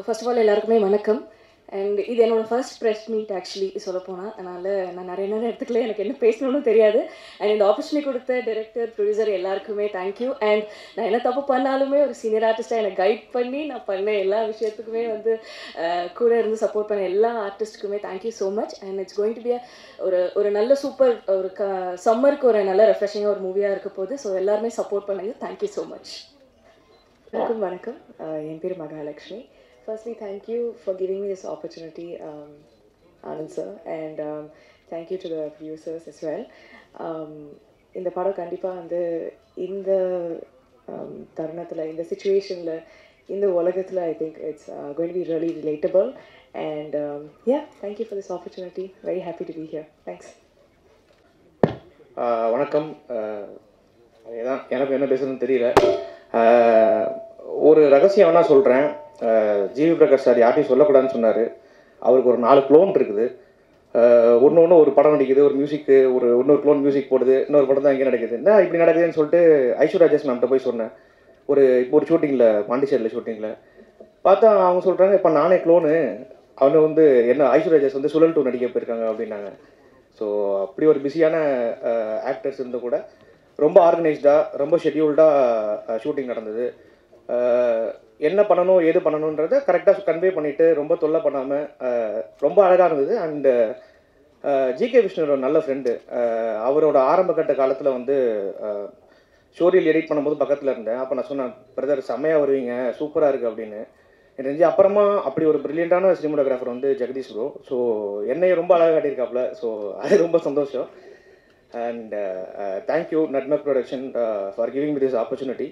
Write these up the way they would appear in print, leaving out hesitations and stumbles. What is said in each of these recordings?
First of all எல்லாருக்குமே வணக்கம். And இது என்னோடய ஃபர்ஸ்ட் ப்ரெஸ் மீட் ஆக்சுவலி சொல்லப்போனால். அதனால் நான் நிறைய நேரம் எடுத்துக்கல, எனக்கு என்ன பேசணும்னு தெரியாது. அண்ட் இந்த ஆப்பர்ச்சுனிட்டி கொடுத்த டைரக்டர், ப்ரொடியூசர் எல்லாருக்குமே தேங்க்யூ. அண்ட் நான் என்ன தப்பு பண்ணாலுமே ஒரு சீனியர் ஆர்டிஸ்ட்டாக என்னை கைட் பண்ணி நான் பண்ண எல்லா விஷயத்துக்குமே வந்து கூட இருந்து சப்போர்ட் பண்ண எல்லா ஆர்டிஸ்ட்டுக்குமே thank you so much. And it's going to be ஒரு நல்ல சூப்பர் ஒரு சம்மருக்கு ஒரு நல்ல ரெஃப்ரெஷிங்காக ஒரு மூவியாக இருக்க போகுது. ஸோ எல்லாருமே சப்போர்ட் பண்ணுங்க. Thank you so much. வணக்கம். என் பேர் Mahalakshmi. Firstly, thank you for giving me this opportunity, Anand sir, and thank you to the producers as well. இந்த படம் கண்டிப்பாக வந்து இந்த தருணத்தில், இந்த சிச்சுவேஷனில், இந்த உலகத்தில் I think it's going to be really relatable and yeah, thank you for this opportunity. Very happy to be here. Thanks. வணக்கம். அதுதான் எனக்கு என்ன பேசுறதுன்னு தெரியல. ஒரு ரகசியம் வேணா சொல்கிறேன். ஜிவி பிரகாஷ் சார் யார்ட்டையும் சொல்லக்கூடாதுன்னு சொன்னார். அவருக்கு ஒரு 4 க்ளோன் இருக்குது. ஒன்று ஒரு படம் நடிக்குது, ஒரு மியூசிக்கு, இன்னொரு க்ளோன் மியூசிக் போடுது, இன்னொரு படம் தான் இங்கே நடக்குது. என்ன இப்படி நடக்குதுன்னு சொல்லிட்டு ஐஸ்வர்யா ராஜேஷ் மேம்கிட்ட போய் சொன்னேன். இப்போ ஒரு ஷூட்டிங்கில், பாண்டிச்சேரியில் ஷூட்டிங்கில் பார்த்தா அவங்க சொல்கிறாங்க, இப்போ நானே க்ளோனு, அவனை வந்து என்ன ஐஸ்வர்யா ராஜேஷ் வந்து சுழல் 2 நடிக்க போயிருக்காங்க அப்படின்னாங்க. ஸோ அப்படி ஒரு பிஸியான ஆக்டர்ஸ் இருந்து கூட ரொம்ப ஆர்கனைஸ்டாக, ரொம்ப ஷெட்யூல்டாக ஷூட்டிங் நடந்தது. என்ன பண்ணணும், ஏது பண்ணணுன்றதை கரெக்டாக கன்வே பண்ணிவிட்டு ரொம்ப தொல்லை பண்ணாமல் ரொம்ப அழகாக இருந்தது. அண்டு ஜிகே விஷ்ணுவோட நல்ல ஃப்ரெண்டு, அவரோட ஆரம்ப கட்ட காலத்தில் வந்து ஷோரியல் எடிட் பண்ணும்போது பக்கத்தில் இருந்தேன். அப்போ நான் சொன்னேன், பிரதர் செம்மையாக வருவீங்க, சூப்பராக இருக்குது அப்படின்னு. எனக்கு அப்புறமா அப்படி ஒரு ப்ரில்லியண்டான சினிமோட்டோகிராஃபர் வந்து ஜெகதீஷ் ப்ரோ. ஸோ என்னையை ரொம்ப அழகாக காட்டியிருக்காப்புல. ஸோ அது ரொம்ப சந்தோஷம். And thank you நட்மக் production for giving me this opportunity.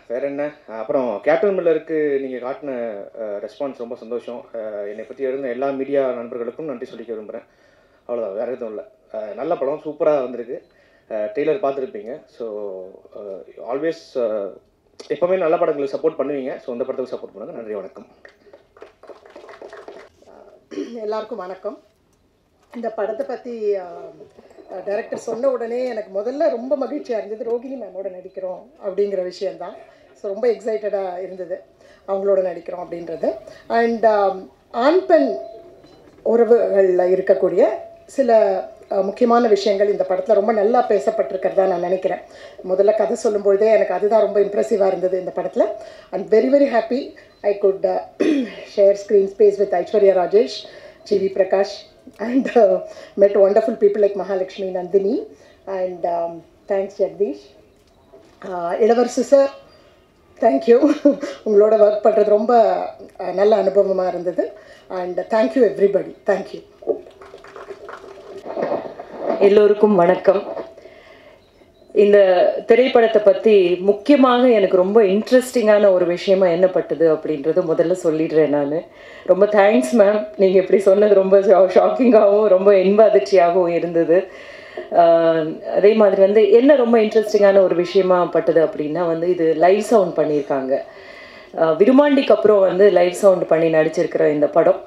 வேறு என்ன, அப்புறம் கேப்டன் மில்லருக்கு நீங்கள் காட்டின ரெஸ்பான்ஸ் ரொம்ப சந்தோஷம். என்னை பற்றி எழுந்த எல்லா மீடியா நண்பர்களுக்கும் நன்றி சொல்லிக்க விரும்புகிறேன். அவ்வளோதான், வேறு எதுவும் இல்லை. நல்ல படம், சூப்பராக வந்திருக்கு. ட்ரெய்லர் பார்த்துருப்பீங்க. ஸோ ஆல்வேஸ் எப்போவுமே நல்ல படங்களுக்கு சப்போர்ட் பண்ணுவீங்க. ஸோ இந்த படத்துக்கு சப்போர்ட் பண்ணுங்கள். நன்றி, வணக்கம். எல்லாருக்கும் வணக்கம். இந்த படத்தை பற்றி டைரக்டர் சொன்ன உடனே எனக்கு முதல்ல ரொம்ப மகிழ்ச்சியாக இருந்தது, ரோகிணி மேமோட நடிக்கிறோம் அப்படிங்கிற விஷயந்தான். ஸோ ரொம்ப எக்ஸைட்டடாக இருந்தது அவங்களோட நடிக்கிறோம் அப்படின்றது. அண்ட் ஆண் பெண் உறவுகளில் இருக்கக்கூடிய சில முக்கியமான விஷயங்கள் இந்த படத்தில் ரொம்ப நல்லா பேசப்பட்டிருக்கிறதா நான் நினைக்கிறேன். முதல்ல கதை சொல்லும்பொழுதே எனக்கு அதுதான் ரொம்ப இம்ப்ரெசிவாக இருந்தது இந்த படத்தில். And very very happy I could share screen space with Aishwarya Rajesh, GV Prakash, and met wonderful people like Mahalakshmi, Nandini, and thanks Jagdish. Ilavarasu sir, thank you. உங்களோட ஒர்க் பண்ணுறது ரொம்ப நல்ல அனுபவமாக இருந்தது. And thank you everybody. தேங்க்யூ. எல்லோருக்கும் வணக்கம். இந்த திரைப்படத்தை பற்றி முக்கியமாக எனக்கு ரொம்ப இன்ட்ரெஸ்டிங்கான ஒரு விஷயமா என்னப்பட்டது அப்படின்றது முதல்ல சொல்லிடுறேன். நான் ரொம்ப தேங்க்ஸ் மேம். நீங்கள் இப்படி சொன்னது ரொம்ப ஷாக்கிங்காகவும் ரொம்ப இன்ப அதிர்ச்சியாகவும் இருந்தது. அதே மாதிரி வந்து என்ன ரொம்ப இன்ட்ரெஸ்டிங்கான ஒரு விஷயமா பட்டது அப்படின்னா வந்து இது லைவ் சவுண்ட் பண்ணியிருக்காங்க. விருமாண்டிக்கு அப்புறம் வந்து லைவ் சவுண்ட் பண்ணி நடிச்சிருக்கிற இந்த படம்.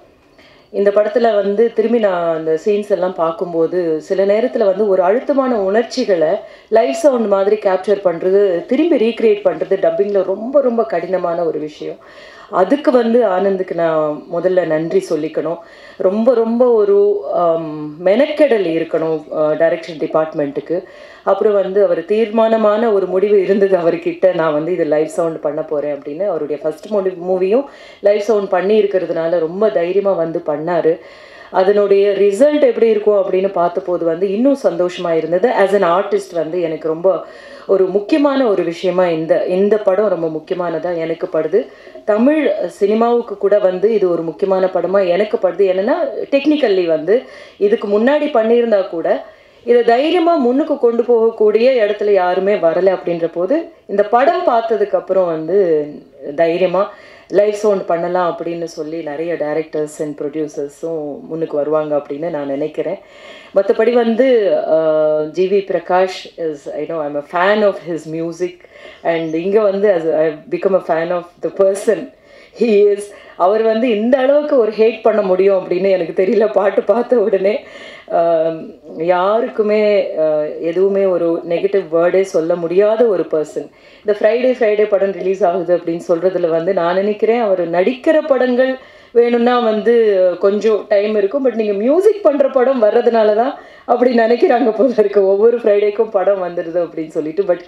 இந்த படத்தில் வந்து திரும்பி நான் அந்த சீன்ஸ் எல்லாம் பார்க்கும்போது சில நேரத்தில் வந்து ஒரு அழுத்தமான உணர்ச்சிகளை லைவ் சவுண்ட் மாதிரி கேப்சர் பண்ணுறது, திரும்பி ரீக்ரியேட் பண்ணுறது டப்பிங்கில் ரொம்ப ரொம்ப கடினமான ஒரு விஷயம். அதுக்கு வந்து ஆனந்துக்கு நான் முதல்ல நன்றி சொல்லிக்கணும். ரொம்ப ரொம்ப ஒரு மெனக்கெடல் இருக்கணும் டைரக்ஷன் டிபார்ட்மெண்ட்டுக்கு. அப்புறம் வந்து அவர் தீர்மானமான ஒரு முடிவு இருந்தது அவர்கிட்ட, நான் வந்து இது லைவ் சவுண்ட் பண்ண போகிறேன் அப்படின்னு. அவருடைய ஃபஸ்ட் மூவியும் லைவ் சவுண்ட் பண்ணி இருக்கிறதுனால ரொம்ப தைரியமாக வந்து பண்ணார். அதனுடைய ரிசல்ட் எப்படி இருக்கும் அப்படின்னு பார்த்தபோது வந்து இன்னும் சந்தோஷமாக இருந்தது. ஆஸ் அன் ஆர்டிஸ்ட் வந்து எனக்கு ரொம்ப ஒரு முக்கியமான ஒரு விஷயமா இந்த படம் ரொம்ப முக்கியமானதாக எனக்கு படுது. தமிழ் சினிமாவுக்கு கூட வந்து இது ஒரு முக்கியமான படமாக எனக்கு படுது. என்னென்னா டெக்னிக்கல்லி வந்து இதுக்கு முன்னாடி பண்ணியிருந்தா கூட இதை தைரியமாக முன்னுக்கு கொண்டு போகக்கூடிய இடத்துல யாருமே வரலை. அப்படின்ற போது இந்த படம் பார்த்ததுக்கப்புறம் வந்து தைரியமாக லைவ் சவுண்ட் பண்ணலாம் அப்படின்னு சொல்லி நிறைய டைரக்டர்ஸ் அண்ட் ப்ரொடியூசர்ஸும் முன்னுக்கு வருவாங்க அப்படின்னு நான் நினைக்கிறேன். மற்றபடி வந்து GV Prakash is I'm a fan of his music. And இங்கே வந்து I become a fan of the person he is. அவர் வந்து இந்த அளவுக்கு ஒரு ஹேட் பண்ண முடியும் அப்படின்னு எனக்கு தெரியல பாட்டு பார்த்த உடனே. யாருக்குமே எதுவுமே ஒரு நெகட்டிவ் வேர்டே சொல்ல முடியாத ஒரு பர்சன். இந்த ஃப்ரைடே படம் ரிலீஸ் ஆகுது அப்படின்னு சொல்கிறதுல வந்து நான் நினைக்கிறேன் அவர் நடிக்கிற படங்கள் வேணும்னா வந்து கொஞ்சம் டைம் இருக்கும். பட் நீங்கள் மியூசிக் பண்ணுற படம் வர்றதுனால தான் அப்படி நினைக்கிறாங்க போல இருக்கு. ஒவ்வொரு ஃப்ரைடேக்கும் படம் வந்துடுது அப்படின்னு சொல்லிட்டு. பட்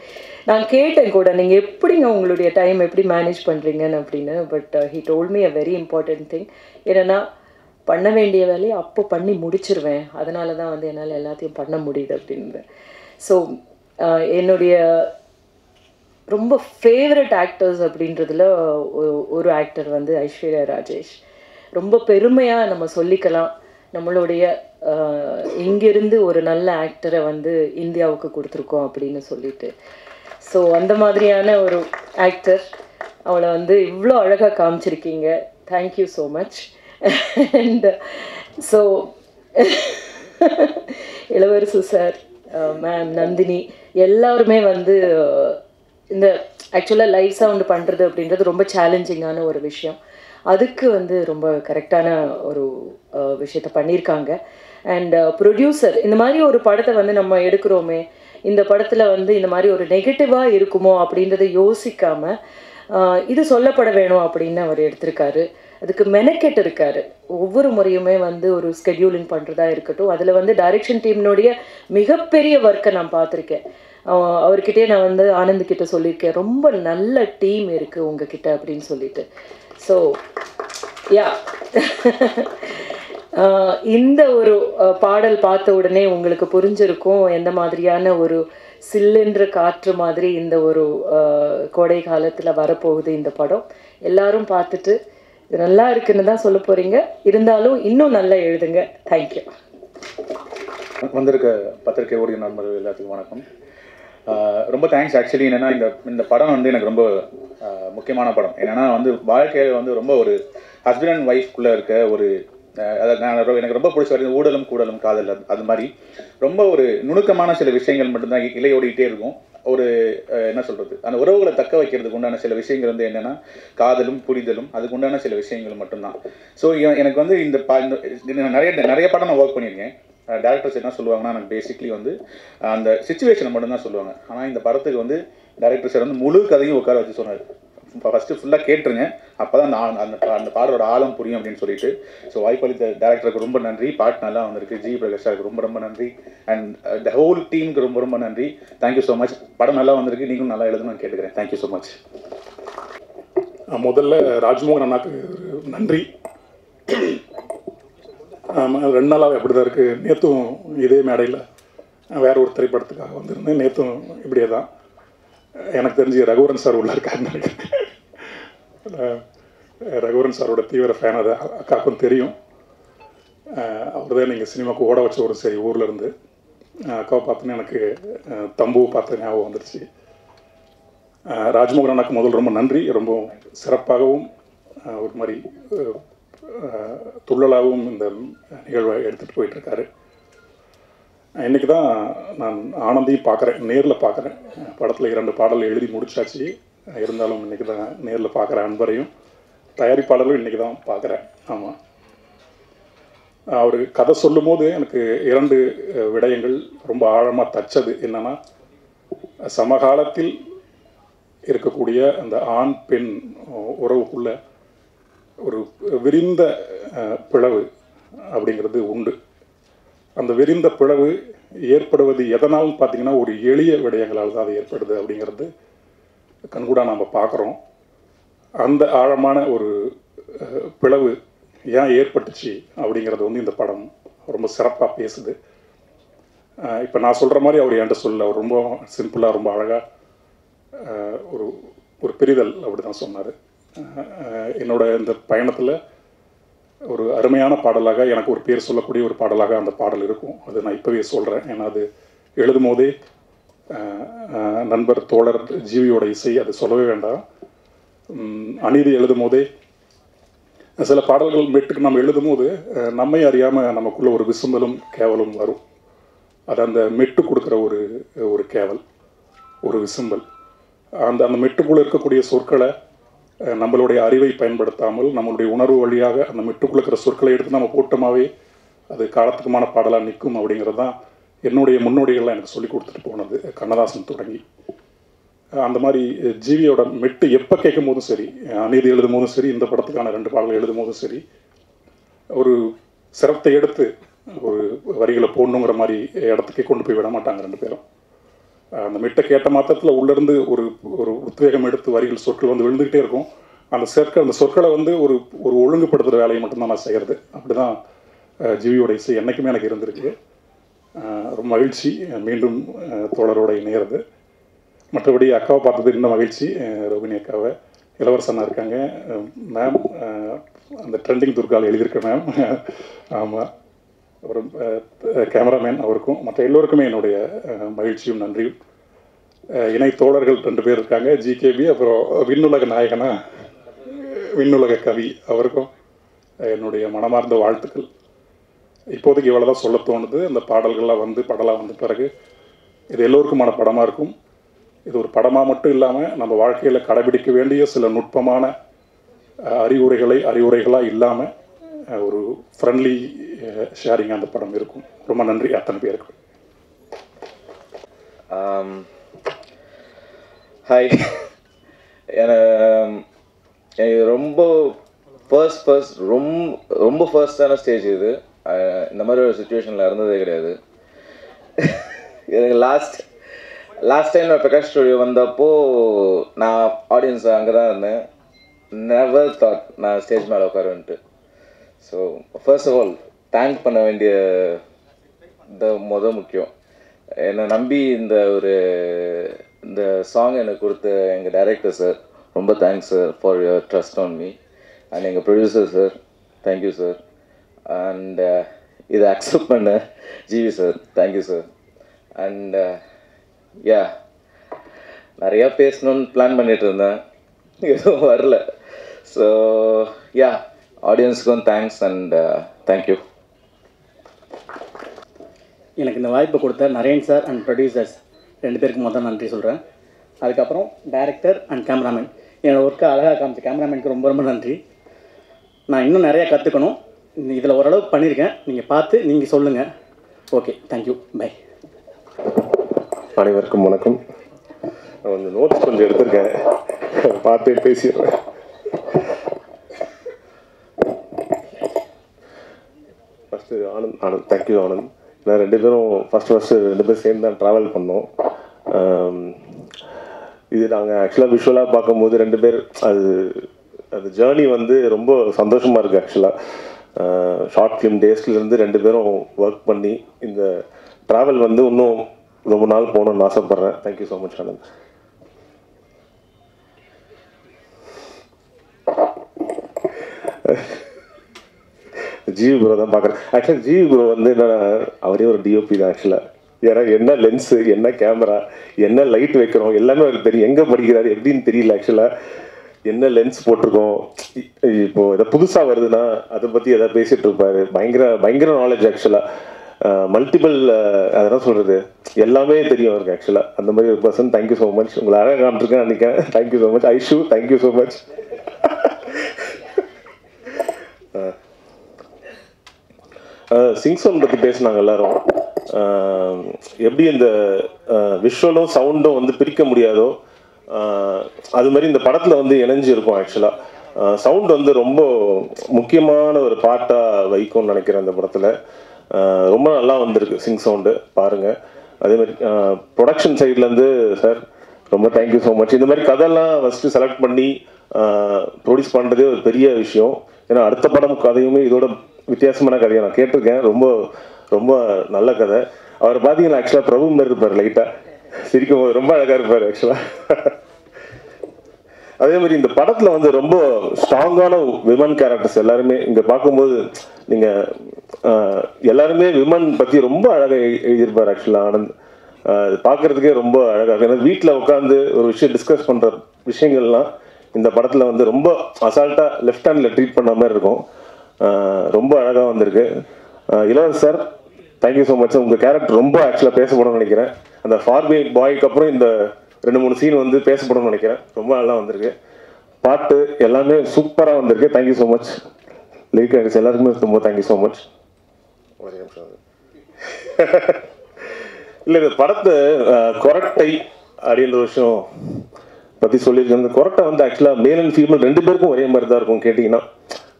நான் கேட்டேன் கூட, நீங்கள் எப்படிங்க உங்களுடைய டைம் எப்படி மேனேஜ் பண்ணுறீங்கன்னு அப்படின்னு. But he told me a very important thing. என்னென்னா, பண்ண வேண்டிய வேலையை அப்போ பண்ணி முடிச்சிருவேன், அதனால தான் வந்து என்னால் எல்லாத்தையும் பண்ண முடியுது அப்படின்னு. ஸோ என்னுடைய ரொம்ப ஃபேவரட் ஆக்டர்ஸ் அப்படின்றதுல ஒரு ஆக்டர் வந்து ஐஸ்வர்யா ராஜேஷ். ரொம்ப பெருமையாக நம்ம சொல்லிக்கலாம், நம்மளுடைய இங்கிருந்து ஒரு நல்ல ஆக்டரை வந்து இந்தியாவுக்கு கொடுத்துருக்கோம் அப்படின்னு சொல்லிட்டு. ஸோ அந்த மாதிரியான ஒரு ஆக்டர், அவளை வந்து இவ்வளோ அழகாக காமிச்சிருக்கீங்க. Thank you so much. And so Ilavarasu sir, ma'am Nandini, எல்லாருமே வந்து இந்த ஆக்சுவலாக லைவ் சவுண்டு பண்ணுறது அப்படின்றது ரொம்ப சேலஞ்சிங்கான ஒரு விஷயம். அதுக்கு வந்து ரொம்ப கரெக்டான ஒரு விஷயத்த பண்ணியிருக்காங்க. அண்ட் ப்ரொடியூசர், இந்த மாதிரி ஒரு படத்தை வந்து நம்ம எடுக்கிறோமே, இந்த படத்தில் வந்து இந்த மாதிரி ஒரு நெகட்டிவாக இருக்குமோ அப்படின்றத யோசிக்காமல் இது சொல்லப்பட வேணும் அப்படின்னு அவர் எடுத்திருக்காரு. அதுக்கு மெனக்கெட்டு இருக்காரு. ஒவ்வொரு முறையுமே வந்து ஒரு ஸ்கெடியூலிங் பண்ணுறதா இருக்கட்டும், அதில் வந்து டைரக்ஷன் டீம்னுடைய மிகப்பெரிய ஒர்க்கை நான் பார்த்துருக்கேன். அவர்கிட்டே நான் வந்து ஆனந்த்கிட்ட சொல்லியிருக்கேன், ரொம்ப நல்ல டீம் இருக்குது உங்ககிட்ட அப்படின்னு சொல்லிட்டு. ஸோ யா, இந்த ஒரு பாடல் பார்த்த உடனே உங்களுக்கு புரிஞ்சிருக்கும் எந்த மாதிரியான ஒரு சில்லுன்ற காற்று மாதிரி இந்த ஒரு கோடை காலத்தில் வரப்போகுது இந்த படம். எல்லாரும் பார்த்துட்டு இது நல்லா இருக்குன்னு தான் சொல்ல போகிறீங்க, இருந்தாலும் இன்னும் நல்லா எழுதுங்க. தேங்க்யூ. வந்திருக்க பத்திரிகை ஊழியர் நண்பர்கள் எல்லாத்துக்கும் வணக்கம். ரொம்ப தேங்க்ஸ். ஆக்சுவலி என்னென்னா, இந்த படம் வந்து எனக்கு ரொம்ப முக்கியமான படம். என்னென்னா வந்து வாழ்க்கையில் வந்து ரொம்ப ஒரு ஹஸ்பண்ட் அண்ட் ஒய்ஃப்குள்ளே இருக்க ஒரு எனக்கு ரொம்ப பிடிச்ச வரைக்கும் ஊடலும் கூடலும் காதல், அது மாதிரி ரொம்ப ஒரு நுணுக்கமான சில விஷயங்கள் மட்டும்தான் இலையோடிக்கிட்டே இருக்கும். ஒரு என்ன சொல்கிறது, அந்த உறவுகளை தக்க வைக்கிறதுக்கு உண்டான சில விஷயங்கள் வந்து என்னென்னா காதலும் புரிதலும், அதுக்கு உண்டான சில விஷயங்கள் மட்டும்தான். ஸோ எனக்கு வந்து நிறைய படம் நான் ஒர்க் பண்ணியிருக்கேன். டேரக்டர்ஸ் என்ன சொல்லுவாங்கன்னா, எனக்கு பேசிக்லி வந்து அந்த சிச்சுவேஷனை மட்டும்தான் சொல்லுவாங்க. ஆனால் இந்த படத்துக்கு வந்து டேரக்டர் சார் வந்து முழு கதையும் உட்கார வச்சு சொன்னார். ஃபஸ்ட்டு ஃபுல்லாக கேட்டுருங்க, அப்போ தான் அந்த பாடலோட ஆழம் புரியும் அப்படின்னு சொல்லிட்டு. ஸோ வாய்ப்பளித்த டேரக்டருக்கு ரொம்ப நன்றி. பாட்டு நல்லா வந்திருக்கு. ஜி பிரகாஷ் சாருக்கு ரொம்ப நன்றி. அண்ட் த ஹோல் டீமுக்கு ரொம்ப நன்றி. Thank you so much. படம் நல்லா வந்திருக்கு, நீங்களும் நல்லா எழுதணும்னு கேட்டுக்கிறேன். Thank you so much. முதல்ல ராஜ்மோகன் அண்ணாக்கு நன்றி. 2 நாளாகவே அப்படி தான் இருக்குது. நேற்றும் இதே மேடையில் வேற ஒரு திரைப்படத்துக்காக வந்திருந்தேன். நேற்றும் இப்படியே தான். எனக்கு தெரிஞ்சு ரகுவரன் சார் உள்ள இருக்காருன்னு நினைக்கிறேன். ரகுவரன் சாரோட தீவிர ஃபேன், அது அக்காவுக்கும் தெரியும். அவர் தான் நீங்கள் சினிமாவுக்கு ஓட வச்ச ஒரு சரி ஊரில் இருந்து. அக்காவை பார்த்தோன்னே எனக்கு தம்புவை பார்த்த ஞாபகம் வந்துடுச்சு. ராஜ்மோகன் அண்ணாக்கு முதல் ரொம்ப நன்றி. ரொம்ப சிறப்பாகவும் ஒரு மாதிரி துள்ளலாகவும் இந்த நிகழ்வை எடுத்துகிட்டு போயிட்டுருக்காரு. இன்றைக்கி தான் நான் ஆனந்தையும் பார்க்குறேன், நேரில் பார்க்குறேன். படத்தில் 2 பாடல் எழுதி முடிச்சாச்சு. இருந்தாலும் இன்றைக்கி தான் நேரில் பார்க்குறேன் அன்பரையும். தயாரிப்பாளர்களும் இன்றைக்கி தான் பார்க்குறேன். ஆமாம், அவர் கதை சொல்லும் போது எனக்கு 2 விடயங்கள் ரொம்ப ஆழமாக தச்சது. என்னென்னா, சமகாலத்தில் இருக்கக்கூடிய அந்த ஆண் பெண் உறவுக்குள்ள ஒரு விரிந்த பிளவு அப்படிங்கிறது உண்டு. அந்த விரிந்த பிளவு ஏற்படுவது எதனாலும் பார்த்தீங்கன்னா ஒரு எளிய விடயங்களால் தான் அது ஏற்படுது அப்படிங்கிறது கண்கூடா நாம் பார்க்குறோம். அந்த ஆழமான ஒரு பிளவு ஏன் ஏற்பட்டுச்சு அப்படிங்கிறது வந்து இந்த படம் ரொம்ப சிறப்பாக பேசுது. இப்போ நான் சொல்கிற மாதிரி அவர் என்கிட்ட சொல்ல, அவர் ரொம்ப சிம்பிளாக ரொம்ப அழகாக ஒரு பிரிதல் அப்படி தான் சொன்னார். என்னோட இந்த பயணத்தில் ஒரு அருமையான பாடலாக, எனக்கு ஒரு பேர் சொல்லக்கூடிய ஒரு பாடலாக அந்த பாடல் இருக்கும். அது நான் இப்போவே சொல்கிறேன். ஏன்னா அது எழுதும் போதே நண்பர் தோழர் ஜீவியோட இசை, அது சொல்லவே வேண்டாம். அநீதி எழுதும் போதே சில பாடல்கள் மெட்டுக்கு நம்ம எழுதும் போது நம்மை அறியாமல் நமக்குள்ள ஒரு விசும்பலும் கேவலும் வரும். அது அந்த மெட்டு கொடுக்குற ஒரு கேவல், ஒரு விசும்பல். அந்த மெட்டுக்குள்ளே இருக்கக்கூடிய சொற்களை நம்மளுடைய அறிவை பயன்படுத்தாமல் நம்மளுடைய உணர்வு வழியாக அந்த மெட்டுக்குள்ள இருக்கிற சொற்களை எடுத்து நம்ம கூட்டமாகவே அது காலத்துக்குமான பாடலாக நிற்கும் அப்படிங்கிறது தான் என்னுடைய முன்னோடிகள்லாம் எனக்கு சொல்லி கொடுத்துட்டு போனது, கண்ணதாசன் தொடங்கி. அந்த மாதிரி ஜிவியோட மெட்டு எப்போ கேட்கும் போதும் சரி, அநீதி எழுதும் போதும் சரி, இந்த படத்துக்கான 2 பாடல்கள் எழுதும் போதும் சரி, ஒரு சிரத்தை எடுத்து ஒரு வரிகளை போடணுங்கிற மாதிரி இடத்துக்கே கொண்டு போய் விட மாட்டாங்க 2 பேரும். அந்த மெட்டை கேட்ட மாத்திரத்தில் உள்ளேருந்து ஒரு ஒரு உத்வேகம் எடுத்து வரிகள் சொற்கள் வந்து விழுந்துக்கிட்டே இருக்கும். அந்த சொற்களை வந்து ஒரு ஒரு ஒழுங்குபடுத்துகிற வேலையை மட்டும்தான் நான் செய்கிறது. அப்படி தான் ஜிவியோட இசை என்றைக்குமே எனக்கு இருந்திருக்கு. ரொம்ப மகிழ்ச்சி மீண்டும் தோழரோட இணையிறது. மற்றபடி அக்காவை பார்த்தது இன்னும் மகிழ்ச்சி. ரோகிணி அக்காவை, இளவரசனா இருக்காங்க மேம், அந்த ட்ரெண்டிங் துர்காவில் எழுதியிருக்க மேம். ஆமாம், ஒரு கேமராமேன் அவருக்கும் மற்ற எல்லோருக்குமே என்னுடைய மகிழ்ச்சியும் நன்றியும். இணை தோழர்கள் 2 பேர் இருக்காங்க, ஜிகேபி, அப்புறம் விண்ணுலக நாயகனா விண்ணுலக கவி, அவருக்கும் என்னுடைய மனமார்ந்த வாழ்த்துக்கள். இப்போதைக்கு இவ்வளோ தான் சொல்ல தோணுது. அந்த பாடல்கள்லாம் வந்து படலாக வந்த பிறகு இது எல்லோருக்குமான படமாக இருக்கும். இது ஒரு படமாக மட்டும் இல்லாமல் நம்ம வாழ்க்கையில் கடைபிடிக்க வேண்டிய சில நுட்பமான அறிவுரைகளாக இல்லாமல் ஒரு ஃப்ரெண்ட்லி ஷேரிங் அந்த படம் இருக்கும். ரொம்ப நன்றி அத்தனை பேருக்கு. ஹாய், எனக்கு ரொம்ப ரொம்ப ஃபர்ஸ்டான ஸ்டேஜ் இது. இந்த மாதிரி ஒரு சுச்சுவேஷனில் இருந்ததே கிடையாது. எனக்கு லாஸ்ட் டைம் நான் பிரகாஷ் ஸ்டுடியோ வந்தப்போ நான் ஆடியன்ஸ் அங்கே தான் இருந்தேன். நெவர் தாட் நான் ஸ்டேஜ் மேலே உட்காருன்ட்டு. So first of all thank பண்ண வேண்டிய முக்கியம் என்னை நம்பி இந்த சாங் எனக்கு கொடுத்த எங்கள் டைரக்டர் சார், ரொம்ப thanks sir for your trust on me. And எங்கள் producer sir, thank you sir. And இதை அக்செப்ட் பண்ண GV sir, thank you sir. And yeah, நிறையா பேசணுன்னு பிளான் பண்ணிகிட்டு இருந்தேன், எதுவும் வரல. ஸோ யா, ஆடியன்ஸுக்கும் தேங்க்ஸ் அண்ட் தேங்க்யூ. எனக்கு இந்த வாய்ப்பு கொடுத்த நரேன் சார் அண்ட் ப்ரொடியூசர்ஸ் 2 பேருக்கு முதல் நன்றி சொல்கிறேன். அதுக்கப்புறம் டைரக்டர் அண்ட் கேமராமேன், என்னோடய ஒர்க்கை அழகாக காமிச்ச கேமராமேனுக்கு ரொம்ப ரொம்ப நன்றி. நான் இன்னும் நிறையா கற்றுக்கணும். இதில் ஓரளவுக்கு பண்ணியிருக்கேன். நீங்கள் பார்த்து நீங்கள் சொல்லுங்கள். Okay, thank you, bye. அனைவருக்கும் வணக்கம். நான் கொஞ்சம் நோட்ஸ் கொஞ்சம் எடுத்திருக்கேன், பார்த்து பேசிடுறேன். First Anand, thank you Anand. நான் 2 பேரும் ஃபஸ்ட்டு 2 பேரும் சேர்ந்து தான் ட்ராவல் பண்ணோம். இது நாங்கள் ஆக்சுவலாக விஷுவலாக பார்க்கும்போது 2 பேர் அது ஜேர்னி வந்து ரொம்ப சந்தோஷமாக இருக்குது. ஆக்சுவலாக ஷார்ட் ஃபிலிம் டேஸ்லேருந்து 2 பேரும் ஒர்க் பண்ணி இந்த ட்ராவல் வந்து இன்னும் ரொம்ப நாள் போகணுன்னு ஆசைப்பட்றேன். Thank you so much Anand. GV bro தான் பார்க்குறேன். ஆக்சுவலாக ஜிவி ப்ரோ வந்து என்னன்னா, அவரே ஒரு டிஓபி தான் ஆக்சுவலாக. ஏன்னா என்ன லென்ஸு, என்ன கேமரா, என்ன லைட் வைக்கிறோம் எல்லாமே அவருக்கு தெரியும். எங்கே படிக்கிறாரு எப்படின்னு தெரியல. ஆக்சுவலாக என்ன லென்ஸ் போட்டிருக்கோம், இப்போது எதாவது புதுசாக வருதுன்னா அதை பற்றி எதாவது பேசிகிட்டு இருப்பார். பயங்கர நாலேஜ். ஆக்சுவலாக மல்டிபிள், அதெல்லாம் சொல்கிறது, எல்லாமே தெரியும் அவருக்கு ஆக்சுவலாக. அந்த மாதிரி ஒரு பர்சன். Thank you so much. உங்களை அழகாக காமிச்சிருக்கேன் நினைக்கிறேன். Thank you so much. Aishu, thank you so much. சிங்சோன் பற்றி பேசினாங்க எல்லாரும். எப்படி இந்த விஷுவலும் சவுண்டும் வந்து பிரிக்க முடியாதோ அது மாதிரி இந்த படத்தில் வந்து இணைஞ்சு இருக்கும். ஆக்சுவலாக சவுண்ட் வந்து ரொம்ப முக்கியமான ஒரு பார்ட்டாக வைக்கும்னு நினைக்கிறேன் இந்த படத்தில். ரொம்ப நல்லா வந்திருக்கு சிங் சவுண்டு, பாருங்கள். அதே மாதிரி ப்ரொடக்ஷன் சைட்லேருந்து சார் ரொம்ப தேங்க்யூ ஸோ மச். இந்த மாதிரி கதையெல்லாம் ஃபஸ்ட்டு செலக்ட் பண்ணி ப்ரொடியூஸ் பண்ணுறதே ஒரு பெரிய விஷயம். ஏன்னா அடுத்த படம் கதையுமே இதோட வித்தியாசமான கதையை நான் கேட்டிருக்கேன். ரொம்ப ரொம்ப நல்ல கதை. அவர் பார்த்தீங்கன்னா ஆக்சுவலாக பிரபு மாதிரி இருப்பார், லைட்டாக சிரிக்கும் போது ரொம்ப அழகாக இருப்பார் ஆக்சுவலாக. அதே மாதிரி இந்த படத்தில் வந்து ரொம்ப ஸ்ட்ராங்கான விமன் கேரக்டர்ஸ் எல்லாருமே இங்கே பார்க்கும்போது நீங்கள் எல்லாருமே விமன் பற்றி ரொம்ப அழகாக எழுதியிருப்பார் ஆக்சுவலாக ஆனந்த். பார்க்குறதுக்கே ரொம்ப அழகாக. ஏன்னா வீட்டில் உட்காந்து ஒரு விஷயம் டிஸ்கஸ் பண்ணுற விஷயங்கள்லாம் இந்த படத்தில் வந்து ரொம்ப அசால்ட்டாக லெஃப்ட் ஹேண்டில் ட்ரீட் பண்ண மாதிரி இருக்கும். ரொம்ப அழகாக வந்திருக்கு. இளவரசர் சார், தேங்க்யூ ஸோ மச். உங்கள் கேரக்டர் ரொம்ப ஆக்சுவலாக பேசப்படணும்னு நினைக்கிறேன். அந்த ஃபார்மே பாய்க்கு அப்புறம் இந்த 2-3 சீன் வந்து பேசப்படணும்னு நினைக்கிறேன். ரொம்ப நல்லா வந்திருக்கு. பாட்டு எல்லாமே சூப்பராக வந்திருக்கு. Thank you so much. Lyric artist எல்லாருக்குமே ரொம்ப தேங்க்யூ ஸோ மச். ஒரு நிமிஷம் இல்லை, இந்த படத்தை கொரட்டை அப்படின்ற விஷயம் பற்றி சொல்லியிருக்கேன். இந்த கொரட்டை வந்து ஆக்சுவலாக மேல் அண்ட் ஃபீமேல் 2 பேருக்கும் ஒரே மாதிரி தான் இருக்கும். கேட்டிங்கன்னா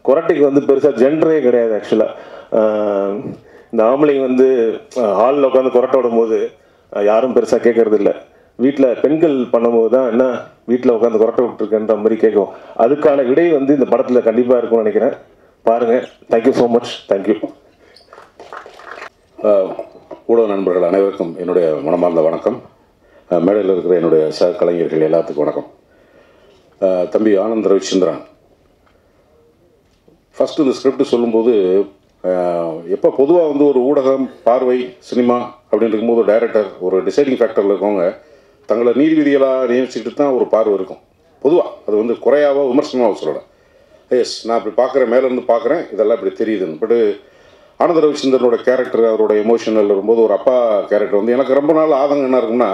கொரட்டைக்கு வந்து பெருசாக ஜென்டரே கிடையாது. ஆக்சுவலாக இந்த ஆம்பளைங்க வந்து ஹாலில் உட்காந்து கொரட்டை விடும்போது யாரும் பெருசாக கேட்கறது இல்லை. வீட்டில் பெண்கள் பண்ணும்போது தான் என்ன வீட்டில் உட்காந்து கொரட்டை விட்டுருக்குன்ற மாதிரி கேட்கும். அதுக்கான விடை வந்து இந்த படத்தில் கண்டிப்பாக இருக்கும்னு நினைக்கிறேன். பாருங்கள். Thank you so much. தேங்க்யூ. ஊடக நண்பர்கள் அனைவருக்கும் என்னுடைய மனமார்ந்த வணக்கம். மேடையில் இருக்கிற என்னுடைய சக கலைஞர்கள் எல்லாத்துக்கும் வணக்கம். தம்பி ஆனந்த் ரவிச்சந்திரன் ஃபஸ்ட்டு இந்த ஸ்கிரிப்ட் சொல்லும்போது எப்போ பொதுவாக வந்து ஒரு ஊடகம், பார்வை, சினிமா அப்படின்னு இருக்கும்போது டைரக்டர் ஒரு டிசைடிங் ஃபேக்டரில் இருக்கவங்க தங்களை நீதிபதிகளாக நியமிச்சுக்கிட்டு தான் ஒரு பார்வை இருக்கும் பொதுவாக. அது வந்து குறையாவோ விமர்சனமாக சொல்லலை. எஸ், நான் இப்படி பார்க்குறேன், மேலேருந்து பார்க்குறேன், இதெல்லாம் இப்படி தெரியுதுன்னு. பட்டு ஆனந்த ரவிச்சந்திரனோட கேரக்டர், அவரோட எமோஷனல் வரும்போது ஒரு அப்பா கேரக்டர் வந்து எனக்கு ரொம்ப நாள் ஆதங்கம் என்ன இருக்குன்னா,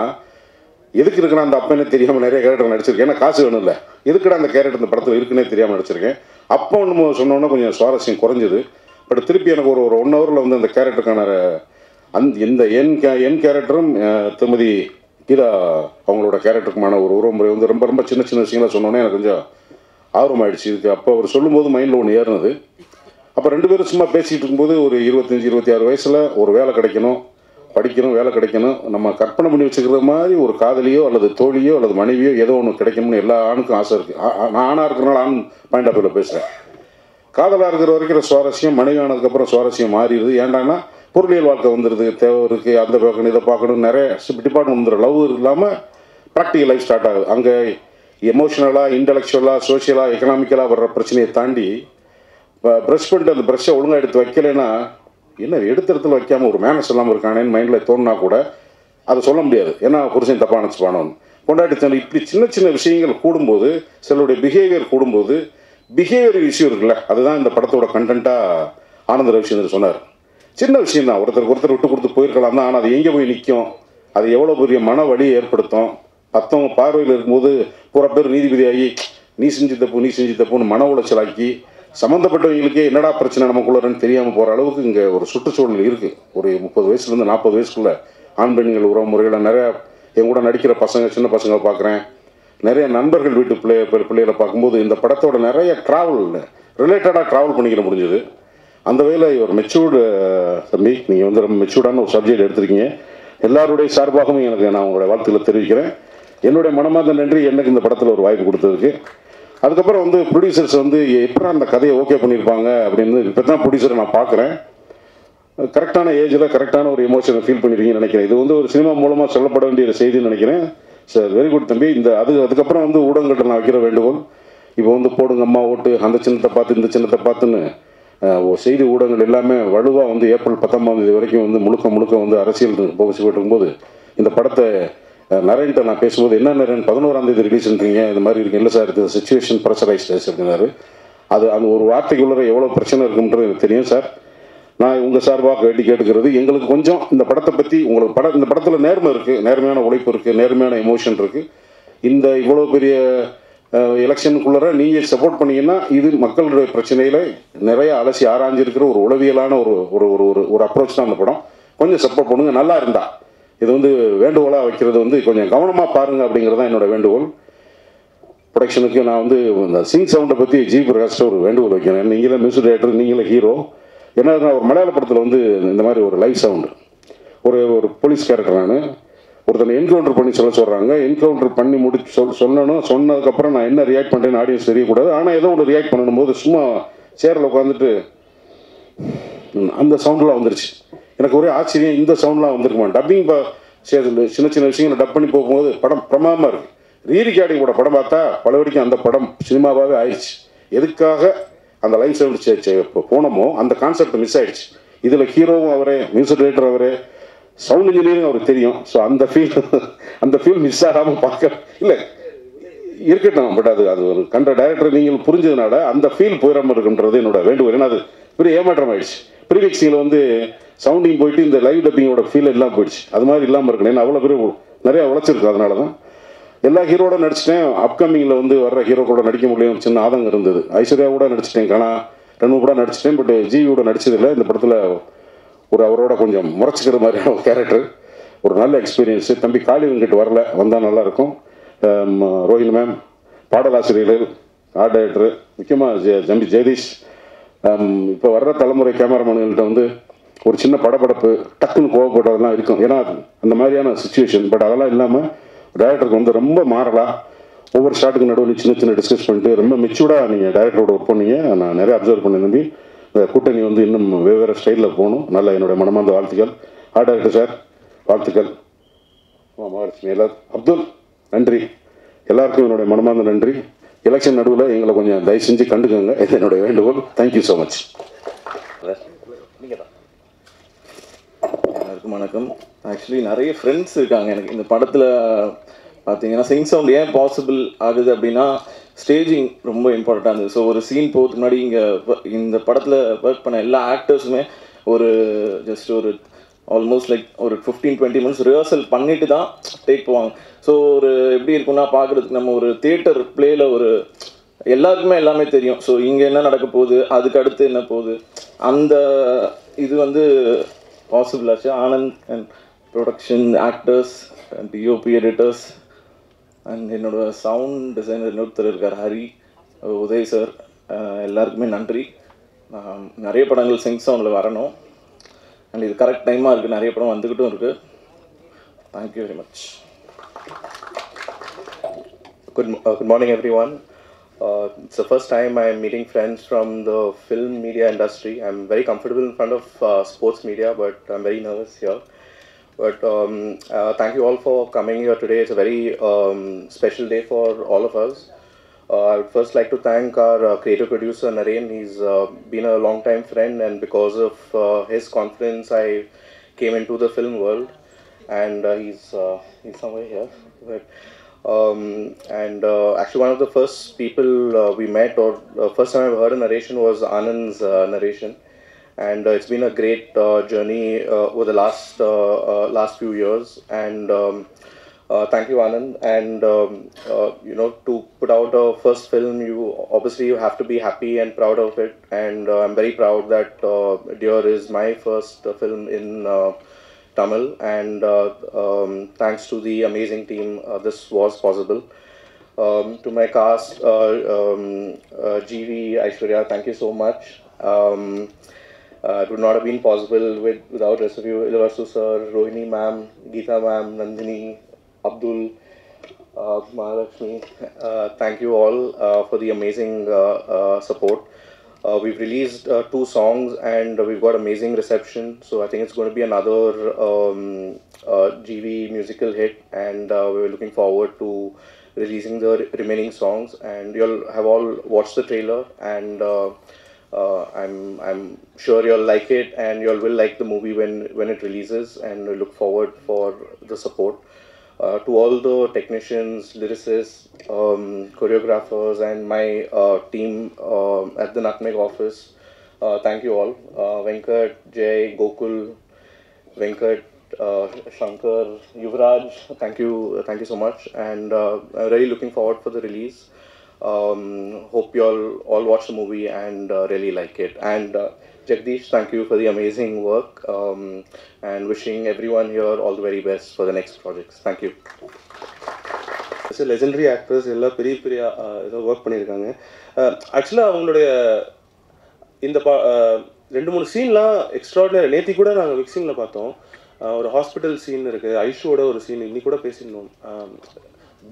எதுக்கு இருக்குன்னா அந்த அப்பனே தெரியாமல் நிறைய கேரக்டர் நடிச்சிருக்கேன். ஏன்னா காசு வேணும் இல்லை, எதுக்குடா அந்த கேரக்டர் இந்த படத்தில் இருக்குன்னே தெரியாமல் நடிச்சிருக்கேன். அப்போ ஒன்று சொன்னோன்னா கொஞ்சம் சுவாரஸ்யம் குறைஞ்சிது. பட் திருப்பி எனக்கு ஒரு 1 ஹவரில் வந்து அந்த கேரக்டருக்கான இந்த என் கேரக்டரும் திருமதி கீதா அவங்களோட கேரக்டருக்குமான ஒரு உறவுமுறை வந்து ரொம்ப ரொம்ப சின்ன சின்ன விஷயங்களாக சொன்னோன்னே எனக்கு கொஞ்சம் ஆர்வமாயிடுச்சு இதுக்கு. அப்போ அவர் சொல்லும்போது மைண்டில் ஒன்று ஏறினது. அப்போ 2 பேரும் சும்மா பேசிகிட்டு இருக்கும்போது ஒரு 25-26 வயசில் ஒரு வேலை கிடைக்கணும், படிக்கணும், வேலை கிடைக்கணும், நம்ம கற்பனை பண்ணி வச்சுக்கிற மாதிரி ஒரு காதலியோ அல்லது தோழியோ அல்லது மனைவியோ ஏதோ ஒன்று கிடைக்கணும்னு எல்லா ஆணுக்கும் ஆசை இருக்குது. நான் ஆணாக இருக்கிறனால ஆண் பாயிண்ட் ஆஃப் வியூவில் பேசுகிறேன். காதலாக இருக்கிற வரைக்கும் சுவாரஸ்யம், மனைவி ஆனதுக்கப்புறம் சுவாரஸ்யம் மாறிடுது. ஏன்டானா பொருளியல் வாழ்க்கை வந்துடுது, தேவை இருக்குது, அந்த பார்க்கணும், இதை பார்க்கணும், நிறைய டிபார்ட்மெண்ட் வந்துடும். லவ் இல்லாமல் ப்ராக்டிக்கல் லைஃப் ஸ்டார்ட் ஆகுது. அங்கே எமோஷனலாக, இன்டலெக்சுவலாக, சோஷியலாக, எக்கனாமிக்கலாக வர்ற பிரச்சனையை தாண்டி ப்ரஷ் பண்ணிட்டு அந்த ப்ரஷ்ஷை ஒழுங்காக எடுத்து வைக்கலைன்னா என்ன எடுத்த இடத்துல வைக்காமல் ஒரு மேனஸ் இல்லாமல் இருக்கானேன்னு மைண்டில் தோணுனா கூட அதை சொல்ல முடியாது. ஏன்னா புருஷன் தப்பாக நினச்சிப்பானோன்னு கொண்டாடி தண்ணி இப்படி சின்ன சின்ன விஷயங்கள் கூடும்போது, சிலருடைய பிஹேவியர் கூடும்போது, பிஹேவியர் இஷ்யூ இருக்குல்ல, அதுதான் இந்த படத்தோட கண்டென்ட்டாக ஆனந்த ரவிச்சந்திரன் சொன்னார். சின்ன விஷயம் தான், ஒருத்தருக்கு ஒருத்தர் விட்டு கொடுத்து போயிருக்கலாம் தான். ஆனால் அது எங்கே போய் நிற்கும், அது எவ்வளோ பெரிய மன வலியை ஏற்படுத்தும். மற்றவங்க பார்வையில் இருக்கும்போது பூரா பேர் நீதிபதியாகி நீ செஞ்சு தப்புன்னு மன உளைச்சலாக்கி சம்மந்தப்பட்டவங்களுக்கே என்னடா பிரச்சனை நமக்குள்ளன்னு தெரியாமல் போகிற அளவுக்கு இங்கே ஒரு சுற்றுச்சூழல் இருக்குது. ஒரு 30 வயசுலேருந்து 40 வயசுக்குள்ளே ஆண் பெண்கள் உறவு முறைகளை நிறையா என் கூட நடிக்கிற பசங்க, சின்ன பசங்களை பார்க்குறேன். நிறைய நண்பர்கள் வீட்டு பிள்ளைகளை பார்க்கும்போது இந்த படத்தோட நிறைய ரிலேட்டடாக ட்ராவல் பண்ணிக்கிற முடிஞ்சது. அந்த வகையில் ஒரு மெச்சூர்டு தம்பி, நீங்கள் வந்து ரொம்ப மெச்சூர்டான ஒரு சப்ஜெக்ட் எடுத்திருக்கீங்க. எல்லாருடைய சார்பாகவும் எனக்கு நான் உங்களுடைய வாழ்த்துக்களை தெரிவிக்கிறேன். என்னுடைய மனமார்ந்த நன்றி எனக்கு இந்த படத்தில் ஒரு வாய்ப்பு கொடுத்ததுக்கு. அதுக்கப்புறம் வந்து ப்ரொடியூசர்ஸ் வந்து எப்படி அந்த கதையை ஓகே பண்ணியிருப்பாங்க அப்படின்னு இப்போ தான் ப்ரொடியூசரை நான் பார்க்குறேன். கரெக்டான ஏஜில் கரெக்டான ஒரு எமோஷனை ஃபீல் பண்ணியிருக்கீங்கன்னு நினைக்கிறேன். இது வந்து ஒரு சினிமா மூலமாக சொல்லப்பட வேண்டிய செய்தின்னு நினைக்கிறேன். சார் வெரி குட் தம்பி. அதுக்கப்புறம் வந்து ஊடகங்கள்ட்ட நான் வைக்கிற வேண்டுகோள், இப்போ வந்து போடுங்க அம்மா ஓட்டு, அந்த சின்னத்தை பார்த்து இந்த சின்னத்தை பார்த்துன்னு செய்தி ஊடகங்கள் எல்லாமே வலுவாக வந்து ஏப்ரல் 19 வரைக்கும் வந்து முழுக்க வந்து அரசியல் போச்சு போயிட்டுருக்கும்போது இந்த படத்தை நரேன்ட்ட நான் பேசும்போது, என்ன நரேன் 11ஆம் தேதி ரிலீஸ்ன்றீங்க, இந்த மாதிரி இருக்கு. இல்லை சார், இது சிச்சுவேஷன் ப்ரெஷரைஸ்ட் அப்படின்னாரு. அந்த ஒரு வார்த்தைக்குள்ளே எவ்வளோ பிரச்சனை இருக்குன்றது எனக்கு தெரியும் சார். நான் உங்கள் சார்பாக கேட்டுக்கிறது, எங்களுக்கு கொஞ்சம் இந்த படத்தை பற்றி உங்களுக்கு இந்த படத்தில் நேர்மை இருக்குது, நேர்மையான உழைப்பு இருக்குது, நேர்மையான எமோஷன் இருக்குது. இந்த இவ்வளோ பெரிய எலெக்ஷனுக்குள்ளே நீங்கள் சப்போர்ட் பண்ணிங்கன்னா இது மக்களுடைய பிரச்சனையில் நிறைய அலசி ஆராய்ஞ்சிருக்கிற ஒரு உளவியலான ஒரு அப்ரோச் தான் அந்த படம். கொஞ்சம் சப்போர்ட் பண்ணுங்கள். நல்லா இருந்தால் இது வந்து வேண்டுகோளாக வைக்கிறது வந்து கொஞ்சம் கவனமாக பாருங்கள் அப்படிங்கிறது தான் என்னோடய வேண்டுகோள். ப்ரொடக்ஷனுக்கு நான் வந்து இந்த சிங் சவுண்டை பற்றி ஜி பிரகாஷ்ட ஒரு வேண்டுகோள் வைக்கிறேன். நீங்களே மியூசிக் டைரக்டர், நீங்களே ஹீரோ. ஏன்னா ஒரு மலையாள படத்தில் வந்து இந்த மாதிரி ஒரு லைவ் சவுண்டு, ஒரு போலீஸ் கேரக்டர் நான் ஒருத்தனை என்கவுண்டர் பண்ணி சொல்கிறாங்க. என்கவுண்டர் பண்ணி சொன்னதுக்கப்புறம் நான் என்ன ரியாக்ட் பண்ணுறேன்னு ஆடியன்ஸ் தெரியக்கூடாது. ஆனால் ஏதோ ஒன்று ரியாக்ட் பண்ணணும் போது சும்மா சேரில் உட்காந்துட்டு அந்த சவுண்டெலாம் வந்துருச்சு. எனக்கு ஒரே ஆச்சரியம், இந்த சவுண்ட்லாம் வந்துருக்குமா. டப்பிங் சின்ன சின்ன விஷயங்களை டப் பண்ணி போகும்போது படம் பிரமாதமாக இருக்குது. ரீரிகார்டிங் கூட படம் பார்த்தா பல வரைக்கும் அந்த படம் சினிமாவாகவே ஆயிடுச்சு. எதுக்காக அந்த லைவ் சவுண்ட் இப்போ போனோமோ அந்த கான்செப்ட் மிஸ் ஆகிடுச்சு. இதில் ஹீரோவும் அவரே, மியூசிக் டைரக்டர் அவரே, சவுண்ட் இன்ஜினியரிங் அவருக்கு தெரியும். ஸோ அந்த ஃபீல் மிஸ் ஆகாமல் பார்க்க இல்லை இருக்கட்டும். பட் அது ஒரு கண்ட டைரக்டர் நீங்கள் புரிஞ்சதுனால அந்த ஃபீல் போயிடாமல் இருக்குன்றது என்னோட வேண்டுகோள். ஏன்னா அது பெரிய ஏமாற்றம் ஆயிடுச்சு. ப்ரீமிக்ஸிங்கில் வந்து சவுண்டிங் போயிட்டு இந்த லைவ் டப்பிங்கோட ஃபீல் எல்லாம் போயிடுச்சு. அது மாதிரி இல்லாமல் இருக்கணும். ஏன்னா அவ்வளோ பேர் நிறையா உழைச்சிருக்கு. அதனால தான் எல்லா ஹீரோட நடிச்சிட்டேன். அப்கமிங்கில் வந்து வர்ற ஹீரோ கூட நடிக்க முடியும் சின்ன ஆதங்கம் இருந்தது. ஐஸ்வர்யா கூட நடிச்சிட்டேன், கனா 2 கூட நடிச்சிட்டேன். பட் ஜிவியோட நடிச்சதில்லை. இந்த படத்தில் ஒரு அவரோட கொஞ்சம் முறைச்சிக்கிற மாதிரியான ஒரு கேரக்டர், ஒரு நல்ல எக்ஸ்பீரியன்ஸு. தம்பி காளி வெங்கட் வரல, வந்தால் நல்லாயிருக்கும். ரோஹிணி மேம், பாடலாசிரியர்கள், ஆர்ட் டைரக்டரு, முக்கியமாக தம்பி ஜெகதீஷ். இப்போ வர்ற தலைமுறை கேமராமேன்கள்கிட்ட வந்து ஒரு சின்ன படப்படப்பு, டக்குன்னு கோவப்படுறதெல்லாம் இருக்கும், ஏன்னா அந்த மாதிரியான சுச்சுவேஷன். பட் அதெல்லாம் இல்லாமல் டைரக்டருக்கு வந்து ரொம்ப மாறலாம். ஒவ்வொரு ஷாட்டுக்கு நடுவில் சின்ன சின்ன டிஸ்கஸ் பண்ணிட்டு ரொம்ப மெச்சூர்டாக நீங்கள் டைரக்டரோட ஒர்க் பண்ணீங்க. நான் நிறைய அப்சர்வ் பண்ண நம்பி இந்த கூட்டணி வந்து இன்னும் வெவ்வேறு ஸ்டைலில் போகணும். நல்ல என்னுடைய மனமார்ந்த வாழ்த்துக்கள். ஆர்ட் டைரக்டர் சார் வாழ்த்துக்கள். மகாலட்சுமி எல்லாரும், அப்துல் நன்றி, எல்லாருக்கும் என்னுடைய மனமார்ந்த நன்றி. எலெக்ஷன் நடுவில் எங்களை கொஞ்சம் தயவு செஞ்சு கண்டுக்கோங்க, இது என்னுடைய வேண்டுகோள். Thank you so much. எல்லாருக்கும் வணக்கம். ஆக்சுவலி நிறைய ஃப்ரெண்ட்ஸ் இருக்காங்க எனக்கு இந்த படத்தில். பார்த்தீங்கன்னா சிங் சவுண்ட் ஏன் பாசிபிள் ஆகுது அப்படின்னா ஸ்டேஜிங் ரொம்ப இம்பார்ட்டண்டாக இருந்தது. ஸோ ஒரு சீன் போகிறதுக்கு முன்னாடி இங்கே இந்த படத்தில் ஒர்க் பண்ண எல்லா ஆக்டர்ஸுமே ஒரு ஜஸ்ட் ஒரு ஆல்மோஸ்ட் லைக் ஒரு 15-20 மினிட்ஸ் ரிஹர்சல் பண்ணிட்டு தான் டேக் போவாங்க. ஸோ ஒரு எப்படி இருக்குன்னா பார்க்குறதுக்கு நம்ம ஒரு தியேட்டர் பிளேயில் ஒரு எல்லாருக்குமே எல்லாமே தெரியும். ஸோ இங்கே என்ன நடக்க போகுது, அதுக்கு அடுத்து என்ன போகுது, அந்த இது வந்து பாசிபிள் ஆச்சு. Anand and production, actors, DOP, editors and என்னோட சவுண்ட் டிசைனர் இன்னொருத்தர் இருக்கார் ஹரி, உதய் சார், எல்லாருக்குமே நன்றி. நிறைய படங்கள் சிங் சவுண்டில் வரணும் அண்ட் இது கரெக்ட் டைமாக இருக்குது, நிறைய படம் வந்துக்கிட்டும் இருக்குது. Thank you very much. Good morning, everyone. It's the first time I'm meeting friends from the film media industry. I'm very comfortable in front of sports media, but I'm very nervous here. But thank you all for coming here today. It's a very special day for all of us. I would first like to thank our creative producer Naren. He's been a long time friend, and because of his confidence, I came into the film world. And he's somewhere here. But, actually, one of the first people we met, or first time I've heard a narration, was Anand's narration. And it's been a great journey over the last few years. And thank you, Anand. And to put out a first film, you have to be happy and proud of it. And I'm very proud that Dear is my first film in Tamil. And thanks to the amazing team, this was possible. To my cast, GV, Aishwarya, thank you so much. It would not have been possible without rest of you, Ilvasu sir, Rohini ma'am, Geeta ma'am, Nandini, Abdul, Mahalakshmi. Thank you all for the amazing support. We've released 2 songs and we've got amazing reception. So I think it's going to be another GV musical hit, and we're looking forward to releasing the remaining songs. And you'll have all watched the trailer, and I'm sure you'll like it, and you will like the movie when it releases, and we look forward for the support. To all the technicians, lyricists, choreographers, and my team at the Nutmeg office, thank you all. Venkat, Jay, Gokul, Venkat, Shankar, Yuvraj, thank you so much, and I'm really looking forward for the release. Hope you all watch the movie and really like it. And Jagdish, thank you for the amazing work, and wishing everyone here all the very best for the next projects. Thank you. Legendary actors எல்லாம் பெரிய ஏதோ work பண்ணியிருக்காங்க. ஆக்சுவலாக அவங்களுடைய இந்த 2-3 சீன்லாம் extraordinary. நேற்று கூட நாங்கள் மிக்சிங்கில் பார்த்தோம், ஒரு ஹாஸ்பிட்டல் சீன் இருக்குது, ஐஷுவோட ஒரு சீன் இன்னி கூட பேசியிருந்தோம்.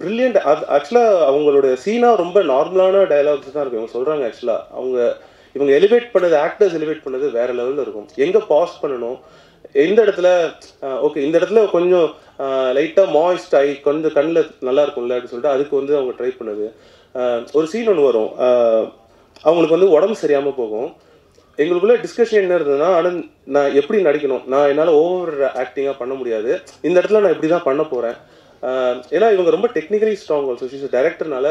ப்ரில்லியண்ட். அது ஆக்சுவலாக அவங்களுடைய சீனாக ரொம்ப நார்மலான டயலாக்ஸ் தான் இருக்கும். இவங்க சொல்கிறாங்க ஆக்சுவலாக இவங்க எலிவேட் பண்ணது, ஆக்டர்ஸ் எலிவேட் பண்ணது வேறு லெவலில் இருக்கும். எங்கே பாஸ் பண்ணணும், எந்த இடத்துல ஓகே இந்த இடத்துல கொஞ்சம் லைட்டாக மாய்ஸ்ட் ஆகி கொஞ்சம் கண்ணில் நல்லா இருக்கும்ல அப்படின்னு சொல்லிட்டு அதுக்கு வந்து அவங்க ட்ரை பண்ணது. ஒரு சீன் ஒன்று வரும், அவங்களுக்கு வந்து உடம்பு சரியாமல் போகும். எங்களுக்குள்ள டிஸ்கஷன் என்ன இருந்ததுன்னா, ஆனால் நான் எப்படி நடிக்கணும், நான் என்னால் ஓவர் ஆக்டிங்காக பண்ண முடியாது, இந்த இடத்துல நான் இப்படி தான் பண்ண போகிறேன். ஏன்னா இவங்க ரொம்ப டெக்னிக்கலி ஸ்ட்ராங். ஆல்சோ ஷீஸ் டேரக்டர்னால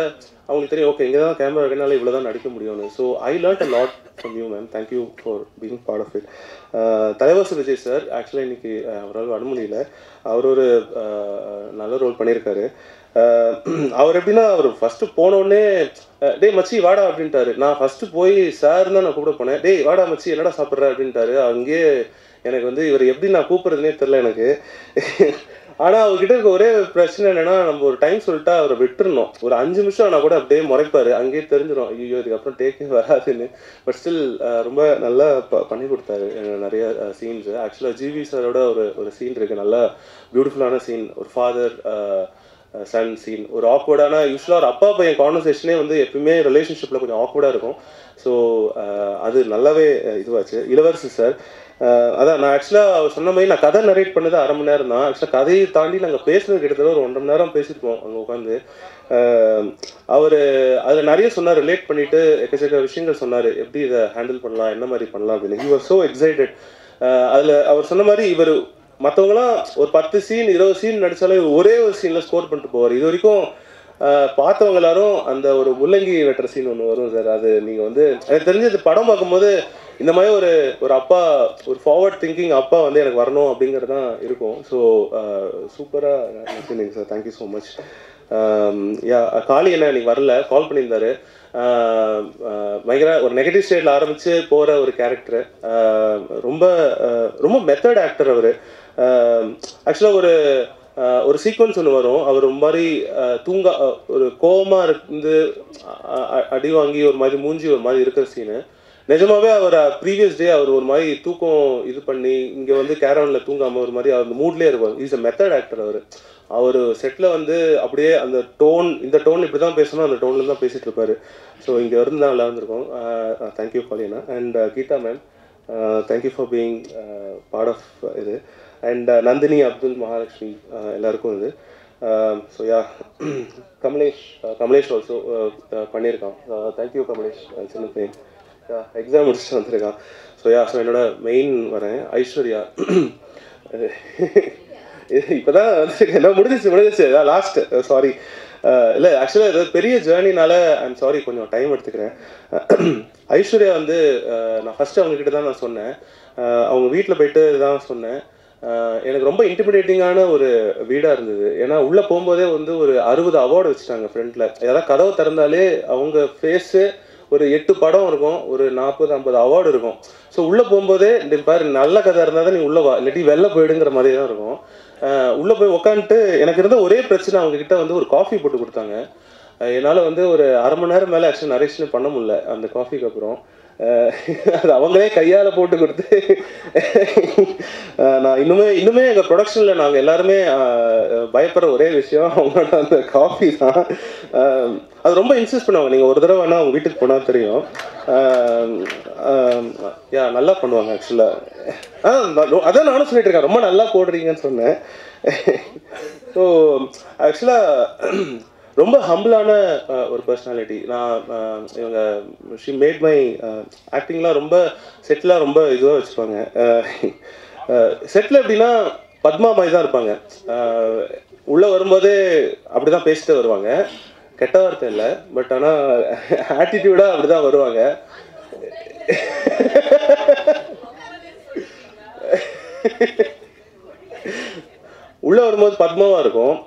அவங்களுக்கு தெரியும், ஓகே இங்கே தான் கேமரா இருக்கனால இவ்வளோ தான் நடிக்க முடியும்னு. So I learnt a lot from you ma'am. Thank you for being part of it. Thalaivasal Vijay sir ஆக்சுவலாக இன்றைக்கி அவரால் வர முடியல, அவர் ஒரு நல்ல ரோல் பண்ணியிருக்காரு. அவர் எப்படின்னா, அவர் ஃபஸ்ட்டு போனோடனே டேய் மச்சி வாடா அப்படின்ட்டாரு. நான் ஃபஸ்ட்டு போய் சார் தான் நான் கூப்பிட போனேன். டேய் வாடா மச்சி என்னடா சாப்பிட்ற அப்படின்ட்டாரு. அங்கேயே எனக்கு வந்து இவர் எப்படி நான் கூப்பிட்றதுனே தெரில எனக்கு. ஆனால் அவர்கிட்ட இருக்க ஒரே பிரச்சனை என்னென்னா, நம்ம ஒரு டைம் சொல்லிட்டா அவரை விட்டுருணும். ஒரு 5 நிமிஷம் ஆனால் கூட அப்படியே முறைப்பார், அங்கேயே தெரிஞ்சிடும் ஐயோ இதுக்கப்புறம் டேக்கே வராதுன்னு. பட் ஸ்டில் ரொம்ப நல்லா பண்ணி கொடுத்தாரு நிறைய சீன்ஸு. ஆக்சுவலாக ஜிவி சாரோட ஒரு சீன் இருக்குது, நல்லா பியூட்டிஃபுல்லான சீன், ஒரு ஃபாதர் சன் சீன், ஒரு ஆக்வர்டான, யூஸ்வலாக ஒரு அப்பா பையன் கான்வர்சேஷனே வந்து எப்பவுமே ரிலேஷன்ஷிப்பில் கொஞ்சம் ஆக்வர்டாக இருக்கும். ஸோ அது நல்லாவே இதுவாச்சு. இளவரசி சார் அதான் நான் ஆக்சுவலாக அவர் சொன்ன மாதிரி நான் கதை நரேட் பண்ணது 1/2 மணி நேரம் தான். ஆக்சுவலாக கதையை தாண்டி நாங்கள் பேசுனது கிட்டத்தட்ட ஒரு 1.5 மணி நேரம் பேசியிருப்போம் அங்கே உட்காந்து. அவர் அதில் நிறைய சொன்னார், ரிலேட் பண்ணிவிட்டு எக்கச்சக்க விஷயங்கள் சொன்னார், எப்படி இதை ஹேண்டில் பண்ணலாம், என்ன மாதிரி பண்ணலாம் அப்படின்னு. He was so excited. அதில் அவர் சொன்ன மாதிரி இவர் மற்றவங்களாம் ஒரு 10 சீன் 20 சீன் நடித்தாலும் இவர் ஒரே ஒரு சீனில் ஸ்கோர் பண்ணிட்டு போவார். இது வரைக்கும் பார்த்தவங்க எல்லாரும் அந்த ஒரு முள்ளங்கி வெட்டுற சீன் ஒன்று வரும் சார். அது நீங்கள் வந்து எனக்கு தெரிஞ்சது படம் பார்க்கும்போது இந்த மாதிரி ஒரு அப்பா, ஒரு ஃபார்வர்ட் திங்கிங் அப்பா வந்து எனக்கு வரணும் அப்படிங்கிறது தான் இருக்கும். ஸோ சூப்பராக நினைக்கிறீங்க சார், தேங்க்யூ ஸோ மச். யா காளி என்ன இன்னைக்கு வரல, கால் பண்ணியிருந்தாரு. பயங்கர ஒரு நெகட்டிவ் ஸ்டேட்டில் ஆரம்பித்து போகிற ஒரு கேரக்டர், ரொம்ப ரொம்ப மெத்தட் ஆக்டர் அவர். ஆக்சுவலாக ஒரு சீக்வன்ஸ் ஒன்று வரும், அவர் ஒரு மாதிரி ஒரு கோவமாக இருந்து அடி வாங்கி ஒரு மாதிரி மூஞ்சி ஒரு மாதிரி இருக்கிற சீனு. நிஜமாவே அவர் ப்ரீவியஸ் டே அவர் ஒரு மாதிரி தூக்கம் இது பண்ணி இங்கே வந்து கேரவனில் தூங்காமல் ஒரு மாதிரி அவர் மூட்லேயே இருப்பார். இஸ் அ மெத்தட் ஆக்டர் அவர். அவர் செட்டில் வந்து அப்படியே அந்த டோன், இந்த டோன் இப்படி தான் பேசணும், அந்த டோனில் தான் பேசிகிட்டு இருப்பார். ஸோ இங்கே இருந்து தான் நல்லா இருந்திருக்கோம். Thank you Kalina. And Geetha ma'am, thank you for being part of இது. அண்ட் நந்தினி, அப்துல், மகாலட்சுமி எல்லாருக்கும் இது. ஸோ யா கமலேஷ் ஆல்சோ பண்ணியிருக்கான். தேங்க்யூ கமலேஷ், சின்ன பையன் எக்ஸாம் முடிச்சுட்டு வந்திருக்கான். ஸோ என்னோட மெயின் வரேன் ஐஸ்வர்யா. இப்போ தான் வந்துருக்கேன், முடிஞ்சிச்சு லாஸ்ட். சாரி, இல்லை ஆக்சுவலாக இது பெரிய ஜேர்னினால ஐம் சாரி, கொஞ்சம் டைம் எடுத்துக்கிறேன். ஐஸ்வர்யா வந்து நான் ஃபஸ்ட்டு அவங்கக்கிட்ட தான் நான் சொன்னேன், அவங்க வீட்டில் போயிட்டு தான் சொன்னேன். எனக்கு ரொம்ப இன்டிமிடேட்டிங்கான ஒரு வீடாக இருந்தது. ஏன்னா உள்ளே போகும்போதே வந்து ஒரு 60 அவார்டு வச்சுட்டாங்க ஃப்ரண்ட்டில். ஏதாவது கதவை திறந்தாலே அவங்க ஃபேஸு ஒரு 8 படம் இருக்கும், ஒரு 40-50 அவார்டு இருக்கும். ஸோ உள்ளே போகும்போதே இந்த பாரு நல்ல கதை இருந்தால் தான் நீ உள்ளே வா, இல்லாட்டி வெளில போயிடுங்கிற மாதிரி தான் இருக்கும். உள்ளே போய் உட்காந்துட்டு எனக்கு இருந்த ஒரே பிரச்சனை, அவங்கக்கிட்ட வந்து ஒரு காஃபி போட்டு கொடுத்தாங்க. என்னால் வந்து ஒரு 1/2 மணி நேரம் மேலே ஆக்சுவலி நரேஷனே பண்ண முடியல அந்த காஃபிக்கு அப்புறம். அது அவங்களே கையால் போட்டு கொடுத்து நான் இன்னுமே எங்கள் ப்ரொடக்ஷனில் நாங்கள் எல்லாருமே பயப்படுற ஒரே விஷயம் அவங்களோட அந்த காஃபி தான். அது ரொம்ப இன்சிஸ்ட் பண்ணுவாங்க, நீங்கள் ஒரு தடவை வேணால் அவங்க வீட்டுக்கு போனால் தெரியும். நல்லா பண்ணுவாங்க ஆக்சுவலாக. அதான் நானும் சொல்லிட்டு இருக்கேன், ரொம்ப நல்லா போடுறீங்கன்னு சொன்னேன். ஸோ ஆக்சுவலாக ரொம்ப ஹம்பிளான ஒரு பர்சனாலிட்டி. நான் இவங்க ஷி மேட் மை ஆக்டிங்லாம் ரொம்ப செட்டிலாக ரொம்ப இதுவாக வச்சுப்பாங்க. செட்டில் எப்படின்னா பத்மா மாதிரி தான் இருப்பாங்க. உள்ளே வரும்போதே அப்படி தான் பேசிட்டு வருவாங்க, கெட்ட வார்த்தை இல்லை, பட் ஆனால் ஆட்டிடியூடாக அப்படி தான் வருவாங்க. உள்ளே வரும்போது பத்மாவாக இருக்கும்.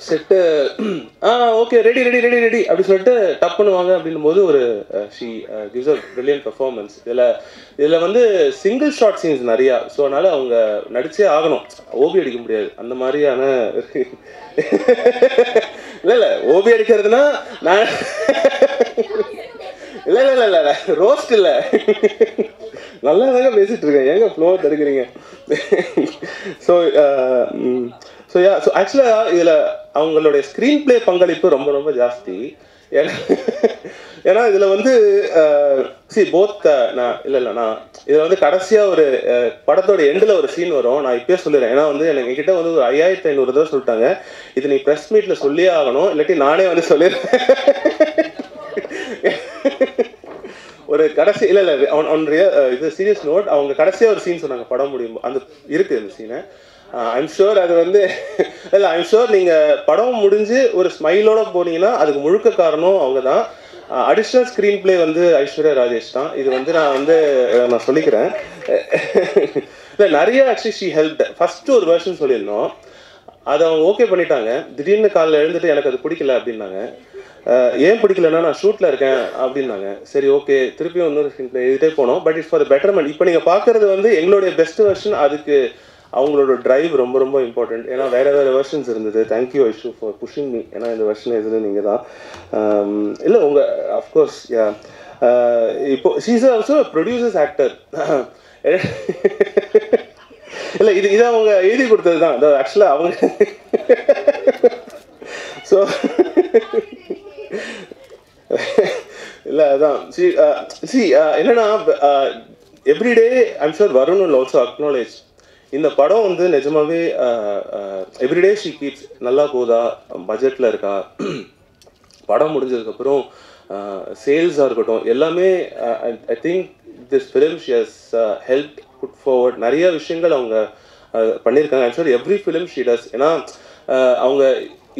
Set okay ready ready ready ready அப்படி சொல்லிட்டு டப் பண்ணுவாங்க. அப்படின்னும் போது ஒரு she gives a brilliant performance. இதில் வந்து சிங்கிள் ஷார்ட் சீன்ஸ் நிறையா. ஸோ அதனால் அவங்க நடிச்சே ஆகணும், ஓபி அடிக்க முடியாது அந்த மாதிரியான. இல்லை ஓபி அடிக்கிறதுனா நான் இல்லை ரோஸ்ட் இல்லை, நல்லா தாங்க பேசிகிட்டு இருக்கேன், ஏங்க ஃப்ளோ தடுக்கிறீங்க. ஸோ ஆக்சுவலாக இதில் அவங்களுடைய ஸ்க்ரீன் பிளே பங்களிப்பு ரொம்ப ரொம்ப ஜாஸ்தி. ஏன்னா இதில் வந்து நான் இதில் வந்து கடைசியாக ஒரு படத்தோட எண்டில் ஒரு சீன் வரும். நான் இப்போயே சொல்லிடுறேன், ஏன்னா வந்து என்கிட்ட வந்து ஒரு 5500 தடவை சொல்லிட்டாங்க, இது நீ ப்ரெஸ் மீட்டில் சொல்லியே ஆகணும், இல்லாட்டி நானே வந்து சொல்லிடுறேன். ஒரு கடைசி இல்லை இது சீரியஸ் நோட், அவங்க கடைசியாக ஒரு சீன் சொன்னாங்க படம் முடியும், அந்த இருக்குது அந்த சீனை. ஐம் ஷுர் அது வந்து இல்லை ஐம் ஷுர் நீங்கள் படம் முடிஞ்சு ஒரு ஸ்மைலோட போனீங்கன்னா அதுக்கு முழுக்க காரணம் அவங்க தான். அடிஷ்னல் ஸ்க்ரீன் பிளே வந்து ஐஸ்வர்யா ராஜேஷ் தான். இது வந்து நான் சொல்லிக்கிறேன். இல்லை நிறைய ஆக்சுவலி ஷீ ஹெல்ப்ட். ஃபஸ்ட்டு ஒரு வெர்ஷன் சொல்லியிருந்தோம், அதை அவங்க ஓகே பண்ணிட்டாங்க. திடீர்னு காலையில் எழுந்துட்டு எனக்கு அது பிடிக்கல அப்படின்னாங்க. ஏன் பிடிக்கலன்னா நான் ஷூட்டில் இருக்கேன் அப்படின்னாங்க. சரி ஓகே, திருப்பியும் இன்னொரு ஸ்க்ரீன் ப்ளே எழுதிட்டே போனோம். But it's for the betterment. இப்போ நீங்கள் பார்க்குறது வந்து எங்களுடைய பெஸ்ட் வெர்ஷன். அதுக்கு அவங்களோட ட்ரைவ் ரொம்ப ரொம்ப இம்பார்ட்டண்ட். ஏன்னா வேறு வெர்ஷன்ஸ் இருந்தது. Thank you Aishu for pushing me. ஏன்னா இந்த வெர்ஷன் எதுன்னு நீங்கள் தான் இல்லை உங்கள் அஃப்கோர்ஸ் இப்போ ஷீஸ் ஆல்சோ ப்ரொடியூசர்ஸ் ஆக்டர். இல்லை இது அவங்க எழுதி கொடுத்தது தான். ஆக்சுவலாக அவங்க ஸோ இல்லை அதான் என்னன்னா everyday I'm sure Varun will also acknowledge இந்த படம் வந்து நிஜமாவே எவ்ரிடே ஷீ கீப்ஸ் நல்லா போதா, பட்ஜெட்டில் இருக்கா, படம் முடிஞ்சதுக்கப்புறம் சேல்ஸாக இருக்கட்டும் எல்லாமே. I think this film she has help put forward. நிறைய விஷயங்கள் அவங்க பண்ணியிருக்காங்க. I'm sure every film she does. ஏன்னா அவங்க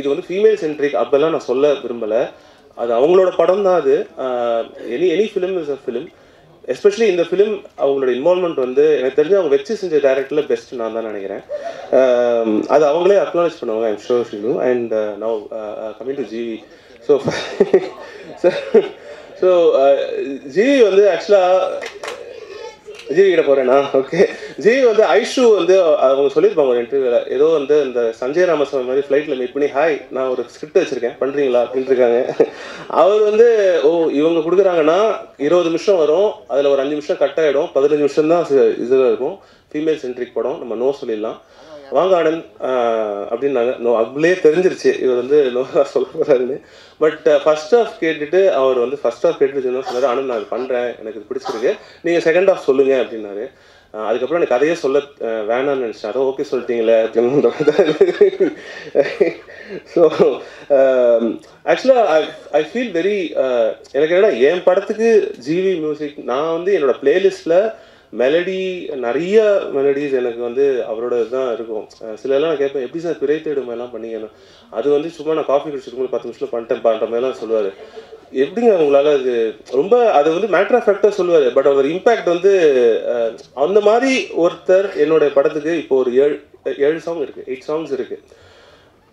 இது வந்து ஃபீமேல் சென்ட்ரிக் அப்போல்லாம் நான் சொல்ல விரும்பலை. அது அவங்களோட படம் தான். அது any film is a film. Especially இந்த ஃபிலிம் அவங்களோட இன்வால்மெண்ட் வந்து எனக்கு தெரிஞ்சு அவங்க வச்சு செஞ்ச டேரக்டரில் பெஸ்ட் நான் தான் நினைக்கிறேன். அது அவங்களே அக்னாலேஜ் பண்ணுவாங்க. I'm sure she do. And now coming to GV. So GV வந்து ஆக்சுவலாக ஜிவி கிட்ட போகிறேன்னா ஓகே. ஜிவி வந்து ஐஷு வந்து அவங்க சொல்லியிருப்பாங்க ஒரு இன்டர்வியூவில், ஏதோ வந்து இந்த சஞ்சய் ராமசாமி மாதிரி ஃப்ளைட்டில் மீட் பண்ணி ஹாய் நான் ஒரு ஸ்கிரிப்ட் வச்சுருக்கேன் பண்ணுறீங்களா அப்படின்ட்டு இருக்காங்க. அவர் வந்து இவங்க கொடுக்குறாங்கன்னா 20 நிமிஷம் வரும், அதில் ஒரு 5 நிமிஷம் கட் ஆகிடும், 15 நிமிஷம் தான் இதில் இருக்கும். ஃபீமேல் சென்ட்ரிக் படம், நம்ம நோ சொல்லிடலாம். வாங்க ஆனந்த் அப்படின்னாங்க. நோ அப்படியே தெரிஞ்சிருச்சு இவர் வந்து நோ சொல்ல போகிறாருன்னு. பட் ஃபர்ஸ்ட் ஹாஃப் கேட்டுட்டு அவர் வந்து ஃபர்ஸ்ட் ஹாஃப் கேட்டுட்டு சொன்னார், ஆனந்த் நான் பண்ணுறேன், எனக்கு இது பிடிச்சிருக்கு, நீங்கள் செகண்ட் ஹாஃப் சொல்லுங்கள் அப்படின்னாரு. அதுக்கப்புறம் எனக்கு கதையே சொல்ல வேணான்னு நினச்சேன். அதான் ஓகே சொல்லிட்டீங்களே அப்படின்னு. ஸோ ஆக்சுவலாக ஐ ஃபீல் வெரி எனக்கு என்னன்னா என் படத்துக்கு ஜிவி மியூசிக் நான் வந்து என்னோட பிளேலிஸ்ட்டில் மெலடி நிறைய மெலடிஸ் எனக்கு வந்து அவரோட தான் இருக்கும். சிலலாம் நான் கேட்பேன், எப்படி சார் பிறை தேடும் எல்லாம் பண்ணீங்கன்னா, அது வந்து சும்மா நான் காஃபி குடிச்சிருக்கும் 10 நிமிஷத்தில் பண்ணிட்டேன் பண்ணுற மாதிரிலாம் சொல்லுவார். எப்படிங்க உங்களால் அது ரொம்ப அது வந்து மேட்டர் ஆஃப் ஃபேக்டாக சொல்லுவார். பட் அவர் இம்பேக்ட் வந்து அந்த மாதிரி ஒருத்தர் என்னுடைய படத்துக்கு இப்போ ஒரு 7 சாங் இருக்குது, 8 சாங்ஸ் இருக்குது.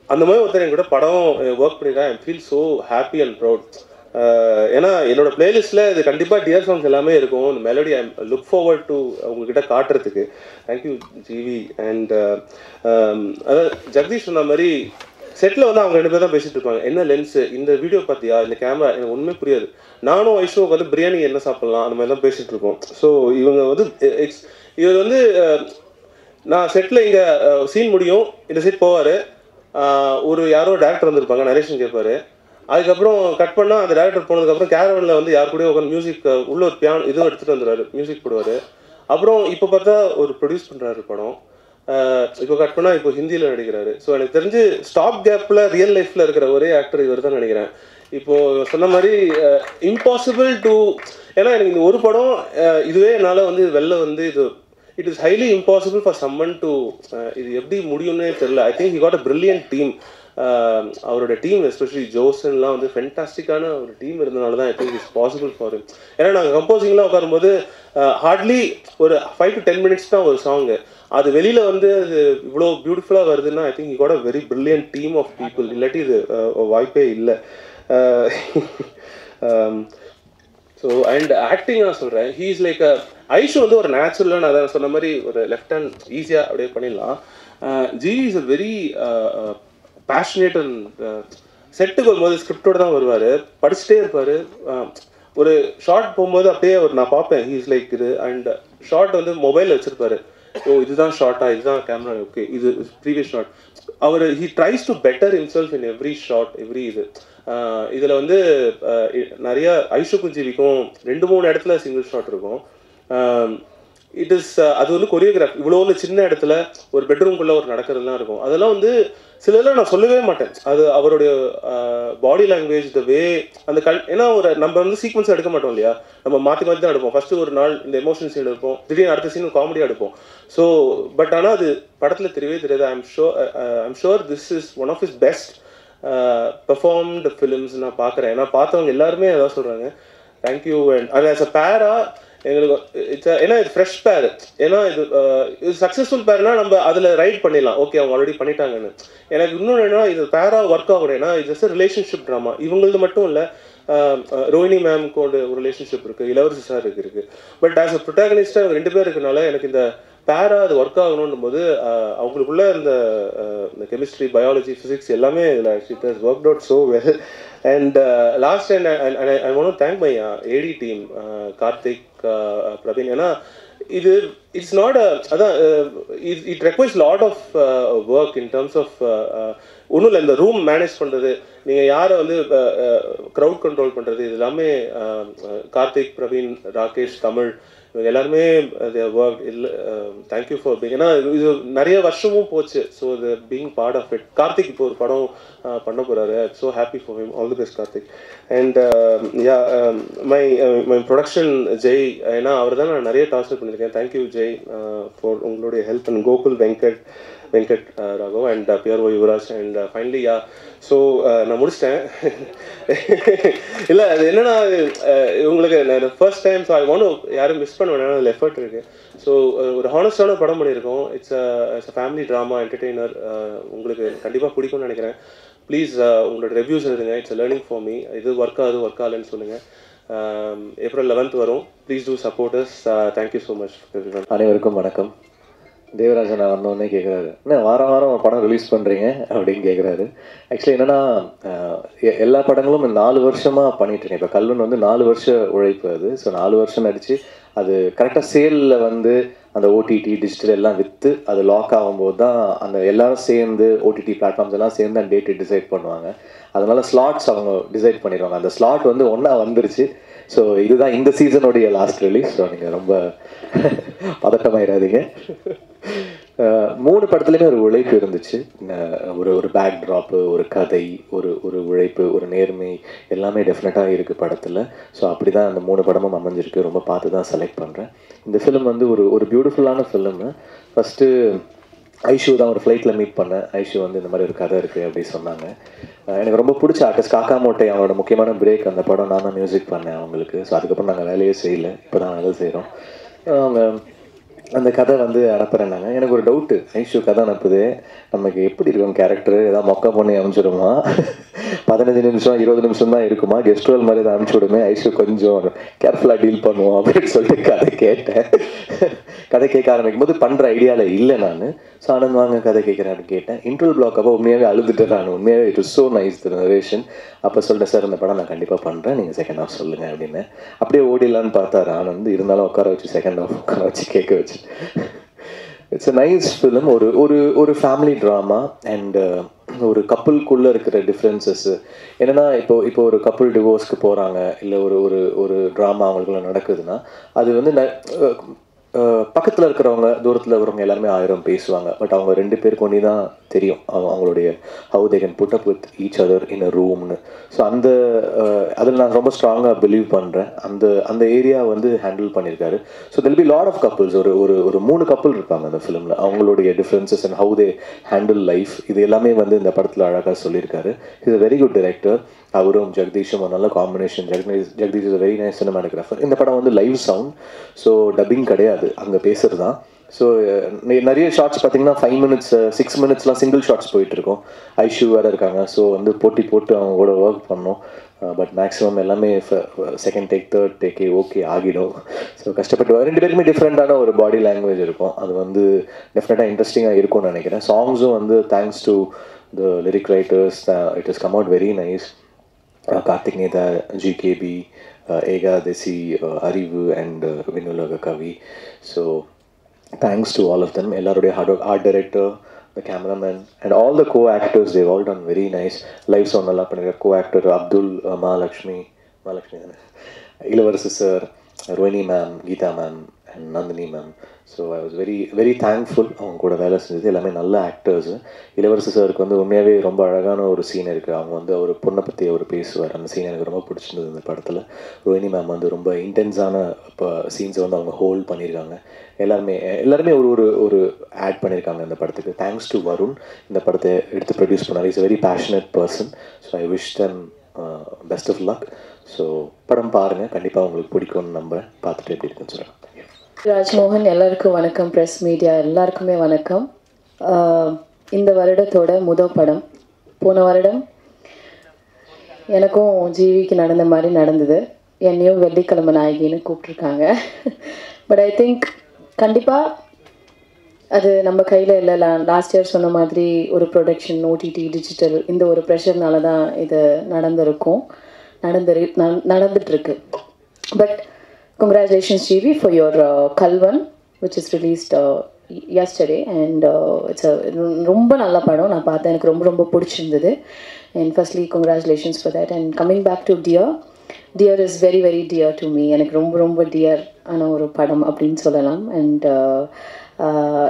அந்த மாதிரி ஒருத்தர் என்கிட்ட படம் ஒர்க் பண்ணியிருக்கேன். I feel so happy and proud. ஏன்னா என்னோட பிளேலிஸ்ட்டில் இது கண்டிப்பாக டியர் சாங்ஸ் எல்லாமே இருக்கும். இந்த melody I look forward to உங்ககிட்ட காட்டுறதுக்கு. Thank you GV. அண்ட் அதான் ஜெகதீஷ் சொன்ன மாதிரி செட்டில் வந்து அவங்க 2 பேர் தான் பேசிகிட்டு இருப்பாங்க. என்ன லென்ஸு, இந்த வீடியோ பார்த்தியா, இந்த கேமரா, எனக்கு ஒன்றுமே புரியாது. நானும் ஐஷுவுக்கு வந்து பிரியாணி என்ன சாப்பிட்லாம் அந்த மாதிரி தான் பேசிகிட்டு இருக்கோம். ஸோ இவங்க வந்து இவர் வந்து நான் செட்டில் இங்கே சீன் முடியும், இந்த சைட் போவார், ஒரு யாரோ டேரக்டர் வந்திருப்பாங்க, நரேஷன் கேட்பார். அதுக்கப்புறம் கட் பண்ணால் அந்த டேரக்டர் போனதுக்கப்புறம் கேரவனில் வந்து யார் கூடயும் உட்காந்து மியூசிக் உள்ள ஒரு பியானோ இதுவும் எடுத்துகிட்டு வந்துடுவார், மியூசிக் போடுவார். அப்புறம் இப்போ பார்த்தா ஒரு ப்ரொடியூஸ் பண்ணுறாரு படம். இப்போ கட் பண்ணால் இப்போ ஹிந்தியில் நடிக்கிறாரு. ஸோ எனக்கு தெரிஞ்சு ஸ்டாப் கேப்பில் ரியல் லைஃப்பில் இருக்கிற ஒரே ஆக்டர் இவர் தான் நினைக்கிறேன். இப்போது சொன்ன மாதிரி இம்பாசிபிள் டு, ஏன்னா எனக்கு இந்த ஒரு படம் இதுவே என்னால் வந்து வெளில வந்து இது it is highly impossible for summon to இது எப்படி முடியும்னே தெரில. ஐ think he got a brilliant team. அவரோட டீம் எஸ்பெஷலி ஜோசன்லாம் வந்து ஃபென்டாஸ்டிக்கான ஒரு டீம் இருந்தனால தான் I think it's possible for him. ஏன்னா நாங்கள் கம்போசிங்லாம் உட்காரும்போது ஹார்ட்லி ஒரு 5 to 10 minutes தான் ஒரு சாங்கு. அது வெளியில் வந்து அது இவ்வளோ பியூட்டிஃபுல்லாக வருதுன்னா I think he got a very brilliant team of people. இல்லாட்டி இது வாய்ப்பே இல்லை. ஸோ அண்ட் ஆக்டிங் நான் சொல்கிறேன், ஹீ இஸ் லைக் ஐஷு வந்து ஒரு நேச்சுரலாக நான் அதை சொன்ன மாதிரி ஒரு லெஃப்ட் ஹேண்ட் ஈஸியாக அப்படியே பண்ணிடலாம். GV is a very passionate and செட்டுக்கு வரும்போது ஸ்கிரிப்டோடு தான் வருவார், படிச்சுட்டே இருப்பார். ஒரு ஷார்ட் போகும்போது அப்படியே நான் பார்ப்பேன் ஹீ இஸ் லைக் இது. அண்ட் ஷார்ட் வந்து மொபைலில் வச்சுருப்பாரு, ஓ இதுதான் ஷார்ட்டா, இதுதான் கேமரா, ஓகே இது ப்ரீவியஸ் ஷார்ட். அவர் he tries to better himself in every shot every இது. இதில் வந்து நிறையா ஐஷுக்கும் ஜிவிக்கும் 2-3 இடத்துல சிங்கிள் ஷாட் இருக்கும். இட் இஸ் அது வந்து கொரியோகிராஃப். இவ்வளோ ஒரு சின்ன இடத்துல ஒரு பெட்ரூம்குள்ளே ஒரு நடக்கிறதுலாம் இருக்கும். அதெல்லாம் வந்து சிலதெல்லாம் நான் சொல்லவே மாட்டேன். அது அவருடைய பாடி லாங்குவேஜ், த வே அந்த ஏன்னா ஒரு நம்ம வந்து சீக்வன்ஸாக எடுக்க மாட்டோம் இல்லையா, நம்ம மாற்றி மாற்றி தான் எடுப்போம். ஃபஸ்ட்டு ஒரு நாள் இந்த எமோஷன் சீன் எடுப்போம், திடீர்னு அடுத்த சீன் காமெடியாக எடுப்போம். ஸோ பட் ஆனால் அது படத்தில் தெரியவே தெரியாது. I'm sure this is one of his best performed films நான் பார்க்குறேன். ஏன்னா பார்த்தவங்க எல்லாருமே அதான் சொல்கிறாங்க தேங்க்யூ. அண்ட் அது ஆஸ் அ பேரா எங்களுக்கு ஏன்னா இது ஃப்ரெஷ் பேர், ஏன்னா இது சக்ஸஸ்ஃபுல் பேர்னா நம்ம அதில் ரைட் பண்ணிடலாம், ஓகே அவங்க ஆல்ரெடி பண்ணிட்டாங்கன்னு. எனக்கு இன்னொன்று என்னன்னா இது பேராக ஒர்க் ஆகணும், ஏன்னா இது ஜஸ்ட் ரிலேஷன்ஷிப் ட்ராமா. இவங்களது மட்டும் இல்லை, ரோஹினி மேம்க்கு ஒரு ரிலேஷன்ஷிப் இருக்குது, இளவரசி சார் இருக்குது. பட் ஆஸ் அ ப்ரொட்டாகனிஸ்டாக அவங்க 2 பேர் இருக்கனால எனக்கு இந்த பேரா அது ஒர்க் ஆகணும்னும் போது அவங்களுக்குள்ள இந்த கெமிஸ்ட்ரி, பயாலஜி, ஃபிசிக்ஸ் எல்லாமே இதில் it has worked out so well. And last and I want to thank my AD team, Karthik, Praveen. ஏன்னா இது இட்ஸ் நாட் அதான் it requires lot of work in terms of ஒன்றும் இல்லை, இந்த ரூம் மேனேஜ் பண்ணுறது, நீங்கள் யாரை வந்து க்ரௌட் கண்ட்ரோல் பண்ணுறது, இது எல்லாமே கார்த்திக், பிரவீன், ராகேஷ், தமிழ் இவங்க எல்லாருமே ஒர்க் இல்லை. Thank you for being. ஏன்னா இது நிறைய வருஷமும் போச்சு. ஸோ இது being part of it. Karthik இப்போ ஒரு படம் பண்ண போகிறாரு. So happy for him. All the best Karthik. And yeah my production Jai, ஏன்னா அவர் தான் நான் நிறைய டார்ச்சர் பண்ணியிருக்கேன். தேங்க்யூ ஜெய் ஃபார் உங்களுடைய help. And Gokul, Venkat Raghav and பியர்வோ Yuvaraj. And finally yeah so நான் முடிச்சிட்டேன். இல்லை அது என்னென்னா உங்களுக்கு first time, so I want யாரும் மிஸ் பண்ண வேணாம், அதில் எஃபர்ட் இருக்குது. ஸோ ஒரு ஹானஸ்டான படம் பண்ணியிருக்கோம். It's a family drama, entertainer. உங்களுக்கு கண்டிப்பாக பிடிக்கும்னு நினைக்கிறேன். ப்ளீஸ் உங்களோட ரிவ்யூஸ் எழுதுங்க. It's a learning for me. இது ஒர்க் ஆகலைன்னு சொல்லுங்கள். ஏப்ரல் 11th வரும். Please do support us. Thank you so much. அனைவருக்கும் வணக்கம். தேவராஜன் நான் வந்தோடனே கேட்குறாரு, என்ன வாரம் வாரம் படம் ரிலீஸ் பண்ணுறீங்க அப்படின்னு கேட்குறாரு. ஆக்சுவலி என்னென்னா எல்லா படங்களும் 4 வருஷமாக பண்ணிட்டுருக்கேன். இப்போ கல்வன் வந்து 4 வருஷ உழைப்பு அது. ஸோ 4 வருஷம் நடித்து அது கரெக்டாக சேலில் வந்து அந்த ஓடிடி டிஜிட்டல் எல்லாம் விற்று அது லாக் ஆகும்போது தான் அந்த எல்லாரும் சேர்ந்து ஓடிடி பிளாட்ஃபார்ம்ஸ் எல்லாம் சேர்ந்து அந்த டேட்டு டிசைட் பண்ணுவாங்க. அதனால ஸ்லாட்ஸ் அவங்க டிசைட் பண்ணிடுவாங்க. அந்த ஸ்லாட் வந்து ஒன்றா வந்துருச்சு. ஸோ இதுதான் இந்த சீசனுடைய லாஸ்ட் ரிலீஸ். ஸோ நீங்கள் ரொம்ப பதட்டமாயிடாதீங்க. 3 படத்துலையுமே ஒரு உழைப்பு இருந்துச்சு. ஒரு பேக் ட்ராப்பு, ஒரு கதை, ஒரு உழைப்பு, ஒரு நேர்மை எல்லாமே டெஃபினட்டாக இருக்குது படத்தில். ஸோ அப்படி தான் அந்த 3 படமும் அமைஞ்சிருக்கு. ரொம்ப பார்த்து தான் செலக்ட் பண்ணுறேன். இந்த ஃபிலிம் வந்து ஒரு பியூட்டிஃபுல்லான ஃபிலிமு. ஃபஸ்ட்டு ஐஷு தான் ஒரு ஃப்ளைட்டில் மீட் பண்ணேன். ஐஷு வந்து இந்த மாதிரி ஒரு கதை இருக்குது அப்படி சொன்னாங்க. எனக்கு ரொம்ப பிடிச்ச ஆர்டிஸ்ட் காக்கா மோட்டை, அவங்களோட முக்கியமான பிரேக் அந்த படம் நான் தான் மியூசிக் பண்ணேன் அவங்களுக்கு. ஸோ அதுக்கப்புறம் நாங்கள் வேலையே செய்யலை, இப்போ தான் வேலை செய்கிறோம். அவங்க அந்த கதை வந்து அனுப்புகிறேன்னாங்க. எனக்கு ஒரு டவுட்டு, ஐஷு கதை அனுப்புது, நமக்கு எப்படி இருக்கும் கேரக்டர், ஏதாவது மொக்க பண்ணி அனுப்பிச்சிடுமா, 15 நிமிஷம் 20 நிமிஷம் தான் இருக்குமா, கெஸ்ட் ரோல் மாதிரி தான் அனுப்பிச்சி விடுமே, ஐஷு கொஞ்சம் கேர்ஃபுல்லாக டீல் பண்ணுவோம் அப்படின்னு சொல்லிட்டு கதை கேட்டேன். கதை கேட்க ஆரம்பிக்கும் போது பண்ணுற ஐடியாவில் இல்லை நான். ஸோ ஆனந்த் வாங்க கதை கேட்குறேன்னு கேட்டேன். இன்டர்வல் பிளாக் அப்போ உண்மையாகவே அழுதுட்டேன் நான். உண்மையாகவே it is so nice the narration. அப்போ சொல்லிட்டேன், சார் இந்த படம் நான் கண்டிப்பாக பண்ணுறேன், நீங்கள் செகண்ட் ஹாஃப் சொல்லுங்கள் அப்படின்னு. அப்படியே ஓடிடலான்னு பார்த்தாரு ஆனந்த். இருந்தாலும் உட்கார வச்சு செகண்ட் ஹாஃப் உட்கார வச்சு கேட்க வச்சு. It's a nice film. ஒரு ஃபேமிலி ட்ராமா அண்ட் ஒரு கப்புள்குள்ளே இருக்கிற டிஃப்ரென்சஸ்ஸு என்னென்னா, இப்போ ஒரு கப்புள் டிவோர்ஸ்க்கு போகிறாங்க, இல்லை ஒரு ட்ராமா அவங்களுக்குள்ள நடக்குதுன்னா அது வந்து பக்கத்தில் இருக்கிறவங்க, தூரத்தில் இருக்கிறவங்க எல்லாருமே 1000 பேசுவாங்க. பட் அவங்க 2 பேருக்கு ஒன்றி தான் தெரியும் அவங்களுடைய how they can put up with each other in a ரூம்னு. ஸோ அதில் நான் ரொம்ப ஸ்ட்ராங்காக பிலீவ் பண்ணுறேன். அந்த ஏரியா வந்து ஹேண்டில் பண்ணியிருக்காரு. So there'll be lot of couples. ஒரு 3 கப்புள் இருப்பாங்க அந்த ஃபிலிமில். அவங்களுடைய differences and how they handle life, இது எல்லாமே வந்து இந்த படத்தில் அழகாக சொல்லியிருக்காரு. Is a very good director. அவரும் ஜெகதீஷும் ஒரு நல்ல combination. Jagadish is a very nice cinematographer. இந்த படம் வந்து லைவ் சவுண்ட், ஸோ டப்பிங் கிடையாது, அங்கே பேசுகிறது தான். ஸோ நிறைய ஷார்ட்ஸ் பார்த்தீங்கன்னா 5 minutes 6 minutesலாம் சிங்கிள் ஷார்ட்ஸ் போயிட்டுருக்கோம். ஐஷு வேறு இருக்காங்க. ஸோ வந்து போட்டு அவங்க கூட ஒர்க் பண்ணோம். பட் மேக்ஸிமம் எல்லாமே செகண்ட் டேக், தேர்ட் டேக்கே ஓகே ஆகிடும். ஸோ கஷ்டப்பட்டு 2 பேருக்குமே டிஃப்ரெண்ட்டான ஒரு பாடி லாங்குவேஜ் இருக்கும். அது வந்து டெஃபினட்டாக இன்ட்ரெஸ்டிங்காக இருக்கும்னு நினைக்கிறேன். சாங்ஸும் வந்து thanks to the lyric writers, it is come out very nice. Karthik Netha, GKB, Ekadasi, Arivu and வினுலக கவி. So thanks to all of them. எல்லாருடைய art director, the cameraman and all the co-actors, they've all done very nice. Live sound நல்லா பண்ணிருக்கார். co-actor Abdul, Mahalakshmi தானே, Ilavarasi sir, Rohini ma'am, Geetha ma'am and Nandini ma'am. So I was very very thankful. அவங்க கூட வேலை செஞ்சது எல்லாமே நல்ல ஆக்டர்ஸு. இளவரசி சாருக்கு வந்து உண்மையாகவே ரொம்ப அழகான ஒரு சீன் இருக்குது. அவங்க வந்து அவர் பொண்ணை பற்றி அவர் பேசுவார். அந்த சீன் எனக்கு ரொம்ப பிடிச்சிருந்தது இந்த படத்தில். ரோஹினி மேம் வந்து ரொம்ப இன்டென்ஸான இப்போ சீன்ஸை வந்து அவங்க ஹோல்ட் பண்ணியிருக்காங்க. எல்லாருமே ஒரு ஆட் பண்ணியிருக்காங்க இந்த படத்துக்கு. தேங்க்ஸ் டு வருண், இந்த படத்தை எடுத்து ப்ரொடியூஸ் பண்ணார். Is a very passionate person. So I wish them best of luck. So படம் பாருங்கள், கண்டிப்பாக உங்களுக்கு பிடிக்கும்னு நம்புகிறேன். பார்த்துட்டு எப்படி இருக்குன்னு சொல்கிறேன். ராஜ்மோகன், எல்லாருக்கும் வணக்கம். ப்ரெஸ் மீடியா எல்லாருக்குமே வணக்கம். இந்த வருடத்தோட முதல் படம். போன வருடம் எனக்கும் ஜிவிக்கு நடந்த மாதிரி நடந்தது. என்னையும் வெள்ளிக்கிழமை நாயகின்னு கூப்பிட்ருக்காங்க. பட் ஐ திங்க் கண்டிப்பாக அது நம்ம கையில் இல்லை. லாஸ்ட் இயர் சொன்ன மாதிரி ஒரு ப்ரொடக்ஷன், ஓடிடி, டிஜிட்டல், இந்த ஒரு ப்ரெஷர்னால தான் இது நடந்துட்டுருக்கு. But congratulations GV for your Kalvan, which is released yesterday, and it's a ரொம்ப நல்ல படம். நான் பார்த்தேன், எனக்கு ரொம்ப ரொம்ப பிடிச்சிருந்தது. And firstly congratulations for that. And coming back to Dear is very very dear to me. எனக்கு ரொம்ப ரொம்ப டியர் ஆன ஒரு படம் அப்படின்னு சொல்லலாம். அண்ட்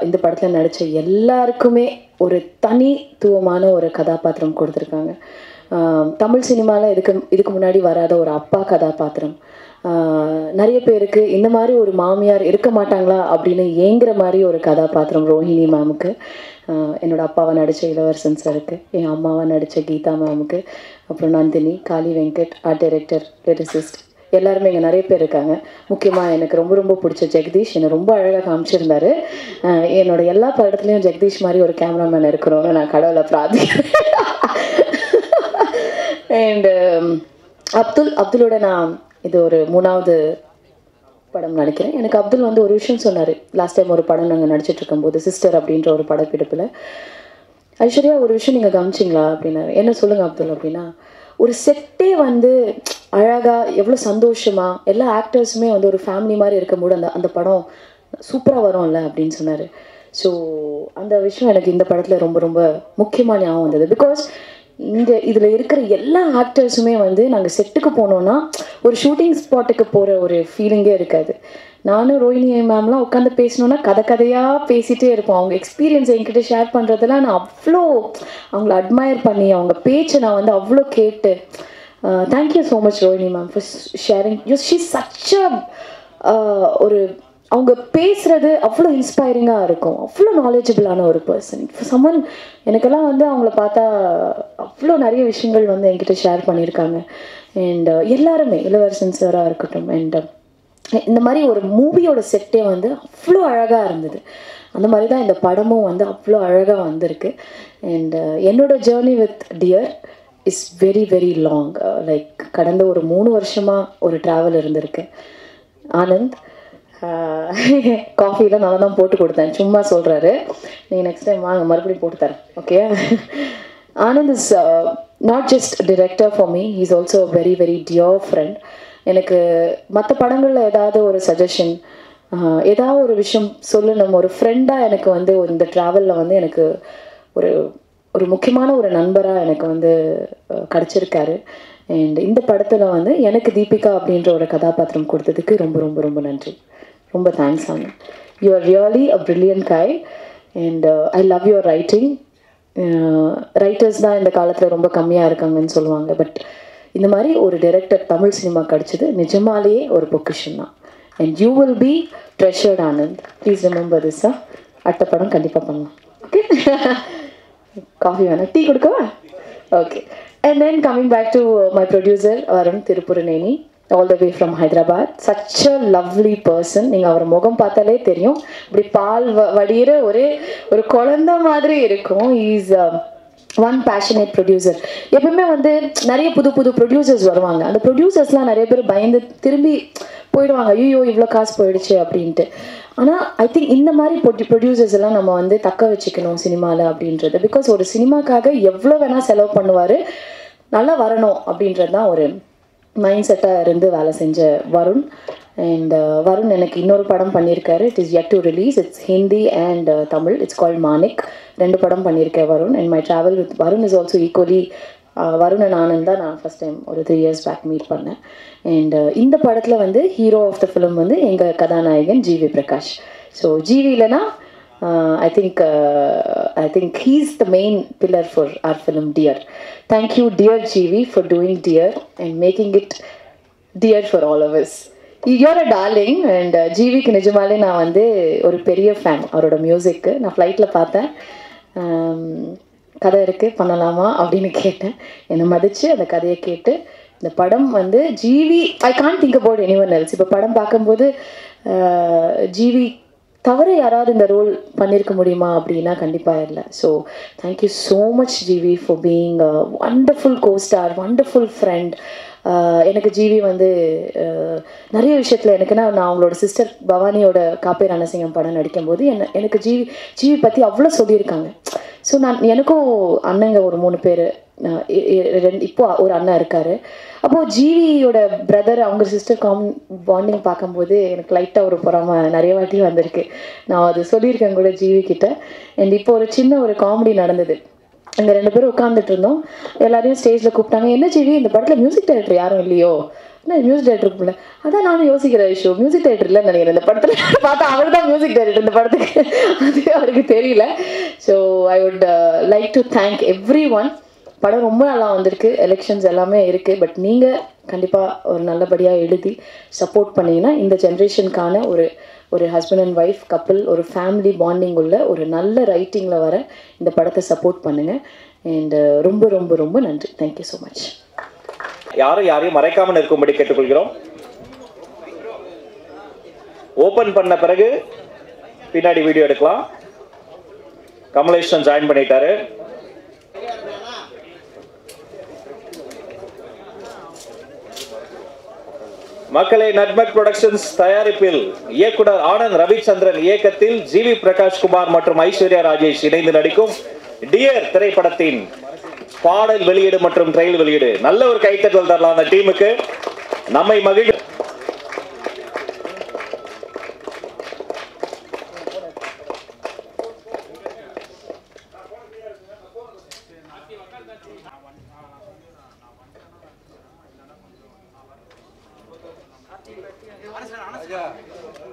இந்த படத்தில் நடித்த எல்லாருக்குமே ஒரு தனித்துவமான ஒரு கதாபாத்திரம் கொடுத்துருக்காங்க. தமிழ் சினிமாவில் இதுக்கு முன்னாடி வராத ஒரு அப்பா கதாபாத்திரம். நிறைய பேருக்கு இந்த மாதிரி ஒரு மாமியார் இருக்க மாட்டாங்களா அப்படின்னு ஏங்குற மாதிரி ஒரு கதாபாத்திரம் ரோஹிணி மேமுக்கு. என்னோட அப்பாவை நடித்த இளவரசன் சாருக்கு, என் அம்மாவை நடித்த கீதா மேமுக்கு, அப்புறம் நந்தினி, காளி வெங்கட், ஆர்ட் டைரக்டர், லிரிசிஸ்ட், எல்லாருமே இங்கே நிறைய பேர் இருக்காங்க. முக்கியமாக எனக்கு ரொம்ப ரொம்ப பிடிச்ச ஜெகதீஷ் என்னை ரொம்ப அழகாக காமிச்சிருந்தாரு. என்னோட எல்லா படத்துலையும் ஜெகதீஷ் மாதிரி ஒரு கேமராமேன் இருக்கணும்னு நான் கடவுளை பிரார்த்திக்கிறேன். அண்டு அப்துலோட நான் இது ஒரு 3வது படம் நினைக்கிறேன். எனக்கு அப்துல் வந்து ஒரு விஷயம் சொன்னார். லாஸ்ட் டைம் ஒரு படம் நாங்கள் நடிச்சிட்டு இருக்கும்போது, சிஸ்டர் அப்படின்ற ஒரு படப்பிடிப்பில், ஐஸ்வர்யா ஒரு விஷயம் நீங்கள் கவனிச்சிங்களா அப்படின்னாரு. என்ன சொல்லுங்கள் அப்துல் அப்படின்னா, ஒரு செட்டே வந்து அழகாக எவ்வளோ சந்தோஷமாக எல்லா ஆக்டர்ஸுமே வந்து ஒரு ஃபேமிலி மாதிரி இருக்கும்போது அந்த படம் சூப்பராக வரும்ல அப்படின்னு சொன்னார். ஸோ அந்த விஷயம் எனக்கு இந்த படத்தில் ரொம்ப ரொம்ப முக்கியமாக ஞாபகம் வந்தது. பிகாஸ் இதில் இருக்கிற எல்லா ஆக்டர்ஸுமே வந்து நாங்கள் செட்டுக்கு போனோன்னா ஒரு ஷூட்டிங் ஸ்பாட்டுக்கு போகிற ஒரு ஃபீலிங்கே இருக்காது. நானும் ரோஹிணி மேம்லாம் உட்காந்து பேசணுன்னா கதையாக பேசிகிட்டே இருப்போம். அவங்க எக்ஸ்பீரியன்ஸ் என்கிட்ட ஷேர் பண்ணுறதெல்லாம் நான் அவ்வளோ அவங்கள அட்மையர் பண்ணி, அவங்க பேச்சை நான் வந்து அவ்வளோ கேட்டு, thank you so much Rohini ma'am for sharing. She such ஒரு அவங்க பேசுகிறது அவ்வளோ இன்ஸ்பைரிங்காக இருக்கும். அவ்வளோ நாலேஜபிளான ஒரு பர்சன். சம்மன் எனக்கெல்லாம் வந்து அவங்கள பார்த்தா அவ்வளோ நிறைய விஷயங்கள் வந்து என்கிட்ட ஷேர் பண்ணியிருக்காங்க. அண்ட் எல்லாருமே, இளவரசன் சாராக இருக்கட்டும், அண்ட் இந்த மாதிரி ஒரு மூவியோட செட்டே வந்து அவ்வளோ அழகாக இருந்தது. அந்த மாதிரி தான் இந்த படமும் வந்து அவ்வளோ அழகாக வந்திருக்கு. அண்ட் என்னோட journey with dear is very very long. Like கடந்த ஒரு 3 வருஷமாக ஒரு ட்ராவல் இருந்திருக்கு. ஆனந்த் காஃபிலாம் நல்லா தான் போட்டு கொடுத்தேன், சும்மா சொல்கிறாரு. நீங்கள் நெக்ஸ்ட் டைம் வாங்க, மறுபடியும் போட்டு தரேன், okay? Anand is not just director for me, he is also very very dear friend. எனக்கு மற்ற படங்களில் ஏதாவது ஒரு சஜஷன், ஏதாவது ஒரு விஷயம் சொல்லணும், ஒரு ஃப்ரெண்டாக எனக்கு வந்து இந்த ட்ராவலில் வந்து எனக்கு ஒரு முக்கியமான ஒரு நண்பராக எனக்கு வந்து கிடச்சிருக்காரு. அண்ட் இந்த படத்தில் வந்து எனக்கு தீபிகா அப்படின்ற ஒரு கதாபாத்திரம் கொடுத்ததுக்கு ரொம்ப ரொம்ப ரொம்ப நன்றி. ரொம்ப thanks Anand. You are really a brilliant guy. And I love your writing. Writers தான் இந்த காலத்தில் ரொம்ப கம்மியாக இருக்காங்கன்னு சொல்லுவாங்க. பட் இந்த மாதிரி ஒரு டைரக்டர் தமிழ் சினிமா கிடச்சிது நிஜமாலேயே ஒரு பொக்கிஷன் தான். And you will be treasured Anand. Please remember this. அடுத்த படம் கண்டிப்பாக பண்ணலாம், ஓகே? காஃபி வேணாம், டீ கொடுக்கவா? Okay. And then coming back to my producer Varun Thirupuraneni, all the way from Hyderabad. Such a lovely person. நீங்கள் அவர் முகம் பார்த்தாலே தெரியும், இப்படி பால் வடிகிற ஒரு குழந்தை மாதிரி இருக்கும். Is one passionate producer. எப்பவுமே வந்து நிறைய புது புது ப்ரொடியூசர்ஸ் வருவாங்க. அந்த ப்ரொடியூசர்ஸ்லாம் நிறைய பேர் பயந்து திரும்பி போயிடுவாங்க, ஐயோ இவ்வளோ காசு போயிடுச்சு அப்படின்ட்டு. ஆனால் ஐ திங்க் இந்த மாதிரி ப்ரொடியூசர்ஸ் எல்லாம் நம்ம வந்து தக்க வச்சுக்கணும் சினிமாவில் அப்படின்றது. பிகாஸ் ஒரு சினிமாக்காக எவ்வளோ வேணால் செலவு பண்ணுவார், நல்லா வரணும் அப்படின்றது தான் ஒரு மைண்ட் செட்டாக இருந்து வேலை செஞ்ச வருண். அண்ட் வருண் எனக்கு இன்னொரு படம் பண்ணியிருக்காரு. It is yet to release. It's Hindi and Tamil. It's called Manik. 2 படம் பண்ணியிருக்கேன் Varun. And my travel with Varun is also equally. Varun and Anand தான் நான் ஃபஸ்ட் டைம் ஒரு 3 years பேக் மீட் பண்ணேன். அண்ட் இந்த படத்தில் வந்து ஹீரோ ஆஃப் த ஃபிலிம் வந்து எங்கள் கதாநாயகன் ஜிவி பிரகாஷ். ஸோ ஜிவி இல்லைனா I think he's the main pillar for our film Dear. Thank you dear GV for doing Dear and making it dear for all of us. You're a darling. And ஜிவிக்கு நிஜமாலே நான் வந்து ஒரு பெரிய fan. அவரோட மியூசிக்கு நான் ஃப்ளைட்டில் பார்த்தேன், கதை இருக்குது பண்ணலாமா அப்படின்னு கேட்டேன். என்னை மதித்து அந்த கதையை கேட்டு இந்த படம் வந்து GV I can't think about anyone else. இப்போ படம் பார்க்கும்போது ஜிவி தவிர யாராவது இந்த ரோல் பண்ணியிருக்க முடியுமா அப்படின்னா கண்டிப்பாக இல்லை. So thank you so much GV for being wonderful costar, wonderful friend. எனக்கு ஜிவி வந்து நிறைய விஷயத்தில் எனக்குன்னா நான் அவங்களோட சிஸ்டர் பவானியோட காப்பே ரணசிங்கம் படம் நடிக்கும்போது எனக்கு ஜிவி பற்றி அவ்வளோ சொல்லியிருக்காங்க. ஸோ எனக்கும் அண்ணங்க ஒரு 3 பேர், இப்போ ஒரு அண்ணன் இருக்கார். அப்போது ஜிவியோட பிரதர் அவங்க சிஸ்டர் பாண்டிங் பார்க்கும்போது எனக்கு லைட்டாக ஒரு பொறாமை நிறைய வாட்டி வந்திருக்கு. நான் அது சொல்லியிருக்கேன் கூட ஜிவி கிட்ட. அண்ட் இப்போ ஒரு சின்ன ஒரு காமெடி நடந்தது. அங்கே 2 பேரும் உட்காந்துட்டு இருந்தோம், எல்லாரையும் ஸ்டேஜில் கூப்பிட்டாங்க. என்ன ஜிவி இந்த படத்தில் மியூசிக் டைரக்டர் யாரும் இல்லையோ? என்ன மியூசிக் டைரக்டர் இல்லை? அதான் நானும் யோசிக்கிற விஷயம், மியூசிக் டைரக்டர் இல்லைன்னு நினைக்கிறேன் இந்த படத்தில். பார்த்தா அவர் தான் மியூசிக் டைரக்டர் இந்த படத்துக்கு, அது அவருக்கு தெரியல. So I would like to thank every one. படம் ரொம்ப நல்லா வந்திருக்கு, எலெக்ஷன்ஸ் எல்லாமே இருக்குது. பட் நீங்கள் கண்டிப்பாக ஒரு நல்லபடியாக எழுதி சப்போர்ட் பண்ணிங்கன்னா இந்த ஜென்ரேஷனுக்கான ஒரு ஹஸ்பண்ட் அண்ட் ஒய்ஃப் கப்பிள், ஒரு ஃபேமிலி பாண்டிங் உள்ள ஒரு நல்ல ரைட்டிங்கில் வர இந்த படத்தை சப்போர்ட் பண்ணுங்கள். அண்ட் ரொம்ப ரொம்ப ரொம்ப நன்றி. Thank you so much. யாரையும் மறைக்காமல் இருக்கும்படி கேட்டுக்கொள்கிறோம். ஓப்பன் பண்ண பிறகு பின்னாடி வீடியோ எடுக்கலாம். கமலேஷன் ஜாயின் பண்ணிட்டாரு. மக்களை, நட்மக் புரொடக்ஷன்ஸ் தயாரிப்பில் இயக்குனர் ஆனந்த் ரவிச்சந்திரன் இயக்கத்தில் ஜிவி பிரகாஷ் குமார் மற்றும் ஐஸ்வர்யா ராஜேஷ் இணைந்து நடிக்கும் டியர் திரைப்படத்தின் பாடல் வெளியீடு மற்றும் ட்ரெயில் வெளியீடு. நல்ல ஒரு கைத்தட்டல் தரலாம் அந்த டீமுக்கு. நம்மை மகிழ்